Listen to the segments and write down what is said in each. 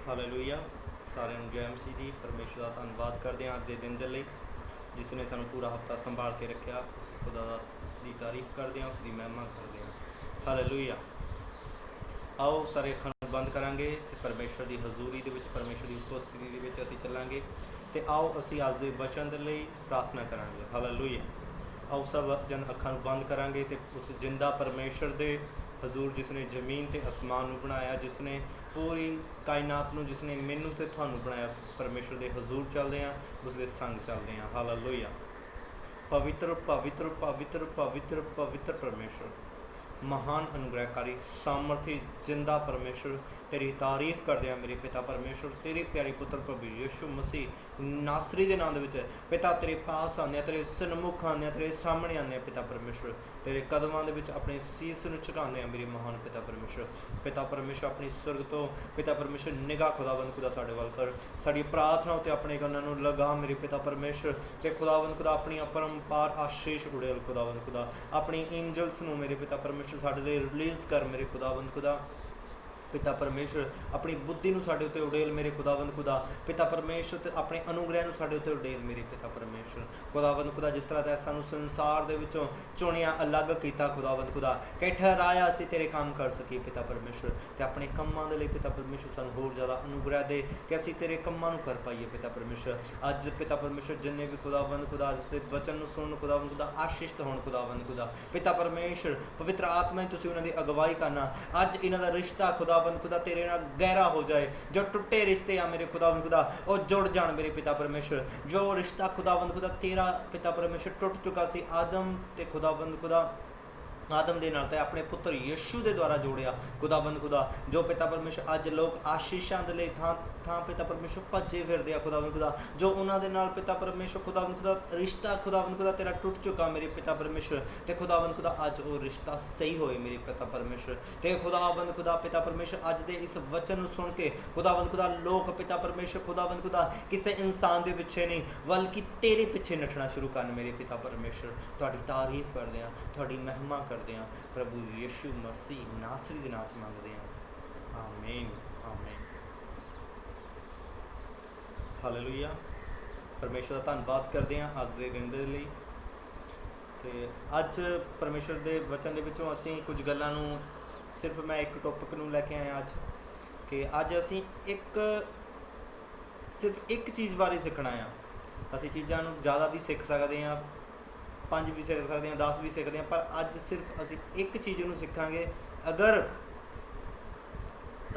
Hallelujah. ਸਾਰਿਆਂ ਨੂੰ ਜੈ ਮਸੀਹ ਦੀ। ਪਰਮੇਸ਼ਰ ਦਾ ਧੰਨਵਾਦ ਕਰਦੇ ਹਾਂ ਅੱਜ ਦੇ ਦਿਨ ਦੇ ਲਈ, ਜਿਸ ਨੇ ਸਾਨੂੰ ਪੂਰਾ ਹਫਤਾ ਸੰਭਾਲ ਕੇ ਰੱਖਿਆ। ਉਸ ਖੁਦਾ ਦੀ ਤਾਰੀਫ ਕਰਦੇ ਹਾਂ, ਉਸ ਦੀ ਮਹਿਮਾ ਕਰਦੇ ਹਾਂ। ਹਾਲੇਲੂਇਆ। ਆਓ ਸਾਰੇ ਅੱਖਾਂ ਨੂੰ ਬੰਦ ਕਰਾਂਗੇ ਅਤੇ ਪਰਮੇਸ਼ਰ ਦੀ ਹਜ਼ੂਰੀ ਦੇ ਵਿੱਚ, ਪਰਮੇਸ਼ਰ ਦੀ ਉਪਸਥਿਤੀ ਦੇ ਵਿੱਚ ਅਸੀਂ ਚੱਲਾਂਗੇ। ਅਤੇ ਆਓ ਅਸੀਂ ਅੱਜ ਦੇ ਵਚਨ ਦੇ ਲਈ ਪ੍ਰਾਰਥਨਾ ਕਰਾਂਗੇ। ਹਾਲੇਲੂਇਆ। ਆਓ ਸਭ ਜਨ ਅੱਖਾਂ ਨੂੰ ਬੰਦ ਕਰਾਂਗੇ ਅਤੇ ਉਸ ਜਿੰਦਾ ਪਰਮੇਸ਼ਰ ਦੇ ਹਜ਼ੂਰ, ਜਿਸ ਨੇ ਜ਼ਮੀਨ ਅਤੇ ਅਸਮਾਨ ਨੂੰ ਬਣਾਇਆ, ਜਿਸ ਨੇ ਪੂਰੀ ਕਾਇਨਾਤ ਨੂੰ, ਜਿਸ ਨੇ ਮੈਨੂੰ ਅਤੇ ਤੁਹਾਨੂੰ ਬਣਾਇਆ, ਪਰਮੇਸ਼ਰ ਦੇ ਹਜ਼ੂਰ ਚੱਲਦੇ ਹਾਂ, ਉਸ ਦੇ ਸੰਗ ਚੱਲਦੇ ਹਾਂ। ਹਾਲੇਲੂਇਆ। ਪਵਿੱਤਰ ਪਵਿੱਤਰ ਪਵਿੱਤਰ ਪਵਿੱਤਰ ਪਵਿੱਤਰ ਪਰਮੇਸ਼ਰ, ਮਹਾਨ ਅਨੁਗ੍ਰਹਿਕਾਰੀ, ਸਾਮਰਥੀ, ਜਿੰਦਾ ਪਰਮੇਸ਼ਰ, ਤੇਰੀ ਤਾਰੀਫ ਕਰਦੇ ਹਾਂ ਮੇਰੇ ਪਿਤਾ ਪਰਮੇਸ਼ਰ। ਤੇਰੇ ਪਿਆਰੇ ਪੁੱਤਰ ਪ੍ਰਭੂ ਯਿਸੂ ਮਸੀਹ ਨਾਸਰੀ ਦੇ ਨਾਂ ਦੇ ਵਿੱਚ ਪਿਤਾ ਤੇਰੇ ਪਾਸ ਆਉਂਦੇ ਹਾਂ, ਤੇਰੇ ਸਨਮੁਖ ਆਉਂਦੇ ਹਾਂ, ਤੇਰੇ ਸਾਹਮਣੇ ਆਉਂਦੇ ਹਾਂ ਪਿਤਾ ਪਰਮੇਸ਼ਰ। ਤੇਰੇ ਕਦਮਾਂ ਦੇ ਵਿੱਚ ਆਪਣੇ ਸੀਸ ਨੂੰ ਝੁਕਾਉਂਦੇ ਹਾਂ ਮੇਰੇ ਮਹਾਨ ਪਿਤਾ ਪਰਮੇਸ਼ਰ। ਪਿਤਾ ਪਰਮੇਸ਼ਰ, ਆਪਣੀ ਸੁਰਗ ਤੋਂ ਪਿਤਾ ਪਰਮੇਸ਼ਰ ਨਿਗਾਹ ਖੁਦਾਵੰਦ ਖੁਦਾ ਸਾਡੇ ਵੱਲ ਕਰ, ਸਾਡੀ ਪ੍ਰਾਰਥਨਾ ਉੱਤੇ ਆਪਣੇ ਕੰਨਾਂ ਨੂੰ ਲਗਾ ਮੇਰੇ ਪਿਤਾ ਪਰਮੇਸ਼ਰ। ਅਤੇ ਖੁਦਾਵੰਦ ਖੁਦਾ ਆਪਣੀ ਅਪਰੰਪਾਰ ਆਸ਼ੀਸ਼ ਉਡੇਲ ਖੁਦਾਵੰਦ ਖੁਦਾ, ਆਪਣੀ ਐਂਜਲਸ ਨੂੰ ਮੇਰੇ ਪਿਤਾ ਪਰਮੇਸ਼ਰ ਸਾਡੇ ਲਈ ਰਿਲੀਜ਼ ਕਰ ਮੇਰੇ ਖੁਦਾਵੰਦ ਖੁਦਾ। ਪਿਤਾ ਪਰਮੇਸ਼ਰ, ਆਪਣੀ ਬੁੱਧੀ ਨੂੰ ਸਾਡੇ ਉੱਤੇ ਉਡੇਲ ਮੇਰੇ ਖੁਦਾਵੰਦ ਖੁਦਾ। ਪਿਤਾ ਪਰਮੇਸ਼ਰ, ਅਤੇ ਆਪਣੇ ਅਨੁਗ੍ਰਹਿ ਨੂੰ ਸਾਡੇ ਉੱਤੇ ਉਡੇਲ ਮੇਰੇ ਪਿਤਾ ਪਰਮੇਸ਼ਰ। ਖੁਦਾਵੰਦ ਖੁਦਾ, ਜਿਸ ਤਰ੍ਹਾਂ ਦਾ ਸਾਨੂੰ ਸੰਸਾਰ ਦੇ ਵਿੱਚੋਂ ਚੁਣਿਆ, ਅਲੱਗ ਕੀਤਾ ਖੁਦਾਵੰਦ ਖੁਦਾ, ਕਿ ਠਹਿਰਾਇਆ ਅਸੀਂ ਤੇਰੇ ਕੰਮ ਕਰ ਸਕੀਏ ਪਿਤਾ ਪਰਮੇਸ਼ਰ। ਅਤੇ ਆਪਣੇ ਕੰਮਾਂ ਦੇ ਲਈ ਪਿਤਾ ਪਰਮੇਸ਼ਰ ਸਾਨੂੰ ਹੋਰ ਜ਼ਿਆਦਾ ਅਨੁਗ੍ਰਹਿ ਦੇ, ਕਿ ਅਸੀਂ ਤੇਰੇ ਕੰਮਾਂ ਨੂੰ ਕਰ ਪਾਈਏ ਪਿਤਾ ਪਰਮੇਸ਼ਰ। ਅੱਜ ਪਿਤਾ ਪਰਮੇਸ਼ਰ, ਜਿੰਨੇ ਵੀ ਖੁਦਾਵੰਦ ਖੁਦਾ ਜਿਸ ਦੇ ਵਚਨ ਨੂੰ ਸੁਣਨ ਖੁਦਾਵੰਦ ਖੁਦਾ, ਆਸ਼ੀਸ਼ਿਤ ਹੋਣ ਖੁਦਾਵੰਦ ਖੁਦਾ। ਪਿਤਾ ਪਰਮੇਸ਼ਰ, ਪਵਿੱਤਰ ਆਤਮਾ ਹੀ ਤੁਸੀਂ ਉਹਨਾਂ ਦੀ ਅਗਵਾਈ ਕਰਨਾ। ਅੱਜ ਇਹਨਾਂ ਦਾ ਰਿਸ਼ਤਾ ਖੁਦਾਵੰਦ ਖੁਦਾ ਤੇਰੇ ਨਾਲ ਗਹਿਰਾ ਹੋ ਜਾਏ। ਜੋ ਟੁੱਟੇ ਰਿਸ਼ਤੇ ਆ ਮੇਰੇ ਖੁਦਾਵੰਦ ਖੁਦਾ, ਉਹ ਜੁੜ ਜਾਣ ਮੇਰੇ ਪਿਤਾ ਪਰਮੇਸ਼ਰ। ਜੋ ਰਿਸ਼ਤਾ ਖੁਦਾਵੰਦ ਖੁਦਾ ਤੇਰਾ ਪਿਤਾ ਪਰਮੇਸ਼ਰ ਟੁੱਟ ਚੁੱਕਾ ਸੀ ਆਦਮ ਤੇ ਖੁਦਾਵੰਦ ਖੁਦਾ, ਆਦਮ ਦੇ ਨਾਲ, ਤੇ ਆਪਣੇ ਪੁੱਤਰ ਯਿਸੂ ਦੇ ਦੁਆਰਾ ਜੋੜਿਆ ਖੁਦਾਵੰਦ ਖੁਦਾ। ਜੋ ਪਿਤਾ ਪਰਮੇਸ਼ਰ ਅੱਜ ਲੋਕ ਆਸ਼ੀਸ਼ਾਂ ਦੇ ਲਈ ਥਾਂ ਥਾਂ ਪਿਤਾ ਪਰਮੇਸ਼ਰ ਭੱਜੇ ਫਿਰਦੇ ਆ ਖੁਦਾਵੰਦ ਖੁਦਾ, ਜੋ ਉਹਨਾਂ ਦੇ ਨਾਲ ਪਿਤਾ ਪਰਮੇਸ਼ਰ ਖੁਦਾਵੰਦ ਖੁਦਾ ਰਿਸ਼ਤਾ ਖੁਦਾਵੰਦ ਖੁਦਾ ਤੇਰਾ ਟੁੱਟ ਚੁੱਕਾ ਮੇਰੇ ਪਿਤਾ ਪਰਮੇਸ਼ਰ। ਤੇ ਖੁਦਾਵੰਦ ਖੁਦਾ ਅੱਜ ਉਹ ਰਿਸ਼ਤਾ ਸਹੀ ਹੋਏ ਮੇਰੇ ਪਿਤਾ ਪਰਮੇਸ਼ਰ। ਤੇ ਖੁਦਾਵੰਦ ਖੁਦਾ ਪਿਤਾ ਪਰਮੇਸ਼ਰ, ਅੱਜ ਦੇ ਇਸ ਵਚਨ ਨੂੰ ਸੁਣ ਕੇ ਖੁਦਾਵੰਦ ਖੁਦਾ ਲੋਕ ਪਿਤਾ ਪਰਮੇਸ਼ਰ ਖੁਦਾਵੰਦ ਖੁਦਾ ਕਿਸੇ ਇਨਸਾਨ ਦੇ ਪਿੱਛੇ ਨਹੀਂ, ਬਲਕਿ ਤੇਰੇ ਪਿੱਛੇ ਨੱਠਣਾ ਸ਼ੁਰੂ ਕਰਨ ਮੇਰੇ ਪਿਤਾ ਪਰਮੇਸ਼ਰ। ਤੁਹਾਡੀ ਤਾਰੀਫ ਕਰਦੇ ਹਾਂ, ਤੁਹਾਡੀ ਮਹਿਮਾ ਕਰਦੇ ਹਾਂ, ਪ੍ਰਭੂ ਯਿਸੂ ਮਸੀਹ ਨਾਸਰੀ ਦੇ ਨਾਂ 'ਚ ਮੰਗਦੇ ਹਾਂ, ਆਮੀਨ ਆਮੀਨ। ਹਾਲੇਲੂਇਆ। ਪਰਮੇਸ਼ਰ ਦਾ ਧੰਨਵਾਦ ਕਰਦੇ ਹਾਂ ਅੱਜ ਦੇ ਦਿਨ ਦੇ ਲਈ। ਅਤੇ ਅੱਜ ਪਰਮੇਸ਼ਰ ਦੇ ਵਚਨ ਦੇ ਵਿੱਚੋਂ ਅਸੀਂ ਕੁਝ ਗੱਲਾਂ ਨੂੰ, ਸਿਰਫ ਮੈਂ ਇੱਕ ਟੌਪਿਕ ਨੂੰ ਲੈ ਕੇ ਆਇਆ ਅੱਜ, ਕਿ ਅੱਜ ਅਸੀਂ ਸਿਰਫ ਇੱਕ ਚੀਜ਼ ਬਾਰੇ ਸਿੱਖਣਾ ਆ। ਅਸੀਂ ਚੀਜ਼ਾਂ ਨੂੰ ਜ਼ਿਆਦਾ ਵੀ ਸਿੱਖ ਸਕਦੇ ਹਾਂ, 5 ਵੀ ਸਿੱਖ ਸਕਦੇ ਹਾਂ, 10 ਵੀ ਸਿੱਖਦੇ ਹਾਂ, ਪਰ ਅੱਜ ਸਿਰਫ ਅਸੀਂ ਇੱਕ ਚੀਜ਼ ਨੂੰ ਸਿੱਖਾਂਗੇ। ਅਗਰ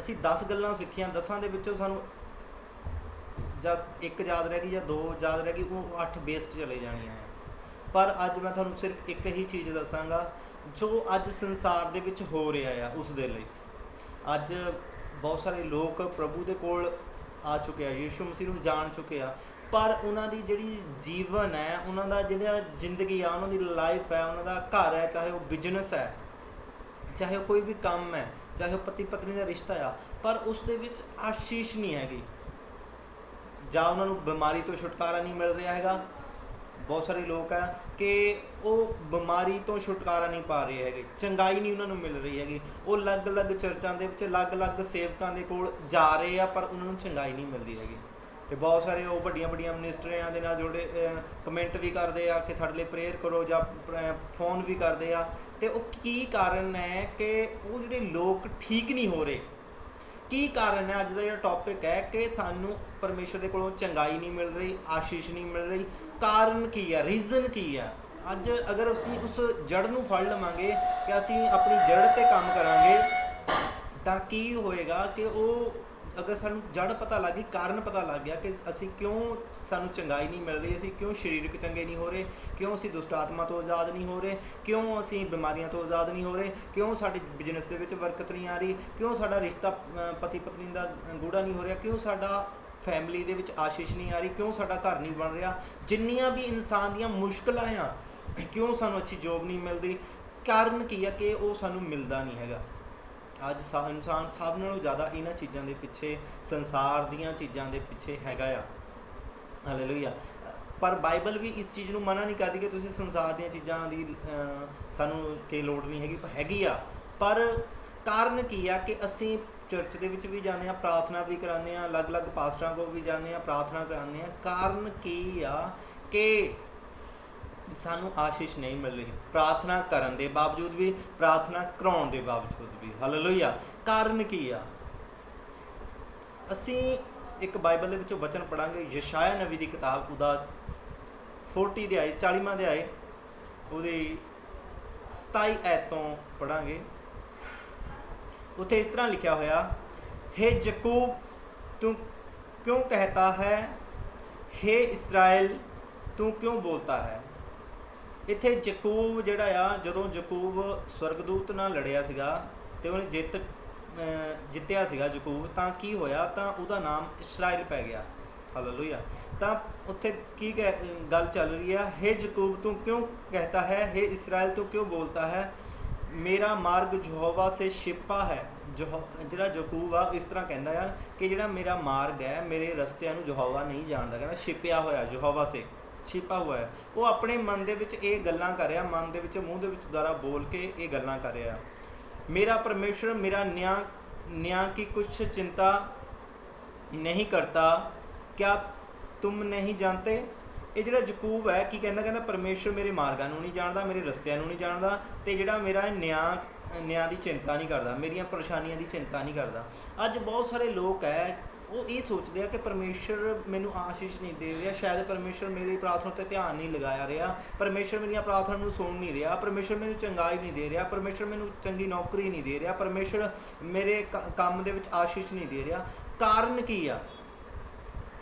ਅਸੀਂ 10 ਗੱਲਾਂ ਸਿੱਖੀਆਂ, 10 ਦੇ ਵਿੱਚੋਂ ਸਾਨੂੰ ਜਾਂ ਇੱਕ ਯਾਦ ਰਹਿ ਗਈ ਜਾਂ 2 ਯਾਦ ਰਹਿ ਗਈ, ਉਹ 8 ਵੇਸਟ ਚਲੇ ਜਾਣੀਆਂ ਆ। ਪਰ ਅੱਜ ਮੈਂ ਤੁਹਾਨੂੰ ਸਿਰਫ ਇੱਕ ਹੀ ਚੀਜ਼ ਦੱਸਾਂਗਾ ਜੋ ਅੱਜ ਸੰਸਾਰ ਦੇ ਵਿੱਚ ਹੋ ਰਿਹਾ ਆ। ਉਸ ਦੇ ਲਈ ਅੱਜ ਬਹੁਤ ਸਾਰੇ ਲੋਕ ਪ੍ਰਭੂ ਦੇ ਕੋਲ ਆ ਚੁੱਕੇ ਆ, ਯਿਸੂ ਮਸੀਹ ਨੂੰ ਜਾਣ ਚੁੱਕੇ ਆ, ਪਰ ਉਹਨਾਂ ਦੀ ਜਿਹੜੀ ਜੀਵਨ ਹੈ, ਉਹਨਾਂ ਦਾ ਜਿਹੜਾ ਜ਼ਿੰਦਗੀ ਆ, ਉਹਨਾਂ ਦੀ ਲਾਈਫ ਹੈ, ਉਹਨਾਂ ਦਾ ਘਰ ਹੈ, ਚਾਹੇ ਉਹ ਬਿਜ਼ਨਸ ਹੈ, ਚਾਹੇ ਉਹ ਕੋਈ ਵੀ ਕੰਮ ਹੈ, ਚਾਹੇ ਉਹ ਪਤੀ ਪਤਨੀ ਦਾ ਰਿਸ਼ਤਾ ਆ, ਪਰ ਉਸ ਦੇ ਵਿੱਚ ਆਸ਼ੀਸ਼ ਨਹੀਂ ਹੈਗੀ। ਜਾਂ ਉਹਨਾਂ ਨੂੰ ਬਿਮਾਰੀ ਤੋਂ ਛੁਟਕਾਰਾ ਨਹੀਂ ਮਿਲ ਰਿਹਾ ਹੈਗਾ। ਬਹੁਤ ਸਾਰੇ ਲੋਕ ਹੈ ਕਿ ਉਹ ਬਿਮਾਰੀ ਤੋਂ ਛੁਟਕਾਰਾ ਨਹੀਂ ਪਾ ਰਹੇ ਹੈਗੇ, ਚੰਗਾਈ ਨਹੀਂ ਉਹਨਾਂ ਨੂੰ ਮਿਲ ਰਹੀ ਹੈਗੀ। ਉਹ ਅਲੱਗ-ਅਲੱਗ ਚਰਚਾਂ ਦੇ ਵਿੱਚ ਅਲੱਗ-ਅਲੱਗ ਸੇਵਕਾਂ ਦੇ ਕੋਲ ਜਾ ਰਹੇ ਆ, ਪਰ ਉਹਨਾਂ ਨੂੰ ਚੰਗਾਈ ਨਹੀਂ ਮਿਲਦੀ ਹੈਗੀ। ਅਤੇ ਬਹੁਤ ਸਾਰੇ ਉਹ ਵੱਡੀਆਂ ਵੱਡੀਆਂ ਮਿਨਿਸਟਰੀਆਂ ਦੇ ਨਾਲ ਜੁੜੇ ਕਮੈਂਟ ਵੀ ਕਰਦੇ ਆ ਕਿ ਸਾਡੇ ਲਈ ਪ੍ਰੇਅਰ ਕਰੋ, ਜਾਂ ਫੋਨ ਵੀ ਕਰਦੇ ਆ। ਅਤੇ ਉਹ ਕੀ ਕਾਰਨ ਹੈ ਕਿ ਉਹ ਜਿਹੜੇ ਲੋਕ ਠੀਕ ਨਹੀਂ ਹੋ ਰਹੇ? ਕੀ ਕਾਰਨ ਹੈ? ਅੱਜ ਦਾ ਜਿਹੜਾ ਟੌਪਿਕ ਹੈ ਕਿ ਸਾਨੂੰ ਪਰਮੇਸ਼ਰ ਦੇ ਕੋਲੋਂ ਚੰਗਾਈ ਨਹੀਂ ਮਿਲ ਰਹੀ, ਆਸ਼ੀਸ਼ ਨਹੀਂ ਮਿਲ ਰਹੀ। ਕਾਰਨ ਕੀ ਹੈ? ਰੀਜ਼ਨ ਕੀ ਹੈ? ਅੱਜ ਅਗਰ ਅਸੀਂ ਉਸ ਜੜ ਨੂੰ ਫੜ ਲਵਾਂਗੇ ਕਿ ਅਸੀਂ ਆਪਣੀ ਜੜ 'ਤੇ ਕੰਮ ਕਰਾਂਗੇ, ਤਾਂ ਕੀ ਹੋਏਗਾ ਕਿ ਉਹ, ਅਗਰ ਸਾਨੂੰ ਜੜ ਪਤਾ ਲੱਗ ਗਈ, ਕਾਰਨ ਪਤਾ ਲੱਗ ਗਿਆ ਕਿ ਅਸੀਂ ਕਿਉਂ, ਸਾਨੂੰ ਚੰਗਾਈ ਨਹੀਂ ਮਿਲ ਰਹੀ, ਅਸੀਂ ਕਿਉਂ ਸਰੀਰਕ ਚੰਗੇ ਨਹੀਂ ਹੋ ਰਹੇ, ਕਿਉਂ ਅਸੀਂ ਦੁਸ਼ਟ ਆਤਮਾ ਤੋਂ ਆਜ਼ਾਦ ਨਹੀਂ ਹੋ ਰਹੇ, ਕਿਉਂ ਅਸੀਂ ਬਿਮਾਰੀਆਂ ਤੋਂ ਆਜ਼ਾਦ ਨਹੀਂ ਹੋ ਰਹੇ, ਕਿਉਂ ਸਾਡੇ ਬਿਜ਼ਨਸ ਦੇ ਵਿੱਚ ਬਰਕਤ ਨਹੀਂ ਆ ਰਹੀ, ਕਿਉਂ ਸਾਡਾ ਰਿਸ਼ਤਾ ਪਤੀ ਪਤਨੀ ਦਾ ਗੂੜਾ ਨਹੀਂ ਹੋ ਰਿਹਾ, ਕਿਉਂ ਸਾਡਾ ਫੈਮਿਲੀ ਦੇ ਵਿੱਚ ਆਸ਼ੀਸ਼ ਨਹੀਂ ਆ ਰਹੀ, ਕਿਉਂ ਸਾਡਾ ਘਰ ਨਹੀਂ ਬਣ ਰਿਹਾ, ਜਿੰਨੀਆਂ ਵੀ ਇਨਸਾਨ ਦੀਆਂ ਮੁਸ਼ਕਲਾਂ ਆ, ਕਿਉਂ ਸਾਨੂੰ ਅੱਛੀ ਜੋਬ ਨਹੀਂ ਮਿਲਦੀ? ਕਾਰਨ ਕੀ ਆ ਕਿ ਉਹ ਸਾਨੂੰ ਮਿਲਦਾ ਨਹੀਂ ਹੈਗਾ। ਅੱਜ ਇਨਸਾਨ ਸਭ ਨਾਲੋਂ ਜ਼ਿਆਦਾ ਇਹਨਾਂ ਚੀਜ਼ਾਂ ਦੇ ਪਿੱਛੇ, ਸੰਸਾਰ ਦੀਆਂ ਚੀਜ਼ਾਂ ਦੇ ਪਿੱਛੇ ਹੈਗਾ ਆ। ਹਾਲੇਲੂਇਆ। ਪਰ ਬਾਈਬਲ ਵੀ ਇਸ ਚੀਜ਼ ਨੂੰ ਮਨਾ ਨਹੀਂ ਕਰਦੀ ਕਿ ਤੁਸੀਂ ਸੰਸਾਰ ਦੀਆਂ ਚੀਜ਼ਾਂ ਦੀ ਸਾਨੂੰ ਕੋਈ ਲੋੜ ਨਹੀਂ ਹੈਗੀ, ਪਰ ਹੈਗੀ ਆ। ਪਰ ਕਾਰਨ ਕੀ ਆ ਕਿ ਅਸੀਂ ਚਰਚ ਦੇ ਵਿੱਚ ਵੀ ਜਾਂਦੇ ਹਾਂ, ਪ੍ਰਾਰਥਨਾ ਵੀ ਕਰਾਉਂਦੇ ਹਾਂ, ਅਲੱਗ-ਅਲੱਗ ਪਾਸਟਰਾਂ ਕੋਲ ਵੀ ਜਾਂਦੇ ਹਾਂ, ਪ੍ਰਾਰਥਨਾ ਕਰਾਉਂਦੇ ਹਾਂ। ਕਾਰਨ ਕੀ ਆ ਕਿ ਸਾਨੂੰ ਆਸ਼ੀਸ਼ ਨਹੀਂ ਮਿਲ ਰਹੀ, ਪ੍ਰਾਰਥਨਾ ਕਰਨ ਦੇ ਬਾਵਜੂਦ ਵੀ, ਪ੍ਰਾਰਥਨਾ ਕਰਾਉਣ ਦੇ ਬਾਵਜੂਦ ਵੀ। ਹਾਲੇਲੂਇਆ। ਕਾਰਨ ਕੀ ਆ? ਅਸੀਂ ਇੱਕ ਬਾਈਬਲ ਦੇ ਵਿੱਚੋਂ ਵਚਨ ਪੜ੍ਹਾਂਗੇ, ਯਸ਼ਾਇਆ ਨਬੀ ਦੀ ਕਿਤਾਬ, ਉਹਦਾ 40 ਅਧਿਆਏ 40ਵਾਂ ਅਧਿਆਏ, ਉਹਦੀ 27 ਐਤ ਤੋਂ ਪੜ੍ਹਾਂਗੇ। ਉੱਥੇ ਇਸ ਤਰ੍ਹਾਂ ਲਿਖਿਆ ਹੋਇਆ, हे ਯਕੂਬ ਤੂੰ क्यों कहता है, हे ਇਸਰਾਇਲ ਤੂੰ ਕਿਉਂ ਬੋਲਤਾ ਹੈ। ਇੱਥੇ ਯਕੂਬ ਜਿਹੜਾ ਆ, ਜਦੋਂ ਯਕੂਬ ਸਵਰਗਦੂਤ ਨਾਲ ਲੜਿਆ ਸੀਗਾ ਅਤੇ ਉਹਨੇ ਜਿੱਤਿਆ ਸੀਗਾ ਯਕੂਬ, ਤਾਂ ਕੀ ਹੋਇਆ, ਤਾਂ ਉਹਦਾ ਨਾਮ ਇਸਰਾਇਲ ਪੈ ਗਿਆ। ਹਾਲੇਲੂਇਆ। ਤਾਂ ਉੱਥੇ ਕੀ ਗੱਲ ਚੱਲ ਰਹੀ ਆ, हे ਯਕੂਬ ਤੂੰ ਕਿਉਂ कहता है, हे ਇਸਰਾਇਲ ਤੂੰ ਕਿਉਂ ਬੋਲਤਾ ਹੈ, ਮੇਰਾ ਮਾਰਗ ਯਹੋਵਾ ਸੇ ਛਿਪਾ ਹੈ। ਜਿਹੜਾ ਯਕੂਬ ਆ ਇਸ ਤਰ੍ਹਾਂ ਕਹਿੰਦਾ ਆ ਕਿ ਜਿਹੜਾ ਮੇਰਾ ਮਾਰਗ ਹੈ, ਮੇਰੇ ਰਸਤਿਆਂ ਨੂੰ ਯਹੋਵਾ ਨਹੀਂ ਜਾਣਦਾ, ਕਹਿੰਦਾ ਛਿਪਿਆ ਹੋਇਆ, ਯਹੋਵਾ ਸੇ ਛਿਪਾ ਹੋਇਆ ਹੈ। ਉਹ ਆਪਣੇ ਮਨ ਦੇ ਵਿੱਚ ਇਹ ਗੱਲਾਂ ਕਰ ਰਿਹਾ, ਮਨ ਦੇ ਵਿੱਚ, ਮੂੰਹ ਦੇ ਵਿੱਚ ਦੁਆਰਾ ਬੋਲ ਕੇ ਇਹ ਗੱਲਾਂ ਕਰ ਰਿਹਾ। ਮੇਰਾ ਪਰਮੇਸ਼ਰ ਮੇਰਾ ਨਿਆਂ ਕੀ ਕੁਛ ਚਿੰਤਾ ਨਹੀਂ ਕਰਤਾ, ਕਿਆ ਤੁਮ ਨਹੀਂ ਜਾਣਤੇ। ਇਹ ਜਿਹੜਾ ਯਕੂਬ ਹੈ ਕੀ ਕਹਿੰਦਾ ਪਰਮੇਸ਼ਰ ਮੇਰੇ ਮਾਰਗਾਂ ਨੂੰ ਨਹੀਂ ਜਾਣਦਾ, ਮੇਰੇ ਰਸਤਿਆਂ ਨੂੰ ਨਹੀਂ ਜਾਣਦਾ, ਅਤੇ ਜਿਹੜਾ ਮੇਰਾ ਨਿਆਂ ਦੀ ਚਿੰਤਾ ਨਹੀਂ ਕਰਦਾ, ਮੇਰੀਆਂ ਪਰੇਸ਼ਾਨੀਆਂ ਦੀ ਚਿੰਤਾ ਨਹੀਂ ਕਰਦਾ। ਅੱਜ ਬਹੁਤ ਸਾਰੇ ਲੋਕ ਹੈ, ਉਹ ਇਹ ਸੋਚਦੇ ਆ ਕਿ ਪਰਮੇਸ਼ਰ ਮੈਨੂੰ ਆਸ਼ੀਸ਼ ਨਹੀਂ ਦੇ ਰਿਹਾ, ਸ਼ਾਇਦ ਪਰਮੇਸ਼ਰ ਮੇਰੀ ਪ੍ਰਾਰਥਨਾ 'ਤੇ ਧਿਆਨ ਨਹੀਂ ਲਗਾਇਆ ਰਿਹਾ, ਪਰਮੇਸ਼ਰ ਮੇਰੀਆਂ ਪ੍ਰਾਰਥਨਾ ਨੂੰ ਸੁਣ ਨਹੀਂ ਰਿਹਾ, ਪਰਮੇਸ਼ਰ ਮੈਨੂੰ ਚੰਗਾਈ ਨਹੀਂ ਦੇ ਰਿਹਾ, ਪਰਮੇਸ਼ਰ ਮੈਨੂੰ ਚੰਗੀ ਨੌਕਰੀ ਨਹੀਂ ਦੇ ਰਿਹਾ, ਪਰਮੇਸ਼ਰ ਮੇਰੇ ਕੰਮ ਦੇ ਵਿੱਚ ਆਸ਼ੀਸ਼ ਨਹੀਂ ਦੇ ਰਿਹਾ। ਕਾਰਨ ਕੀ ਆ?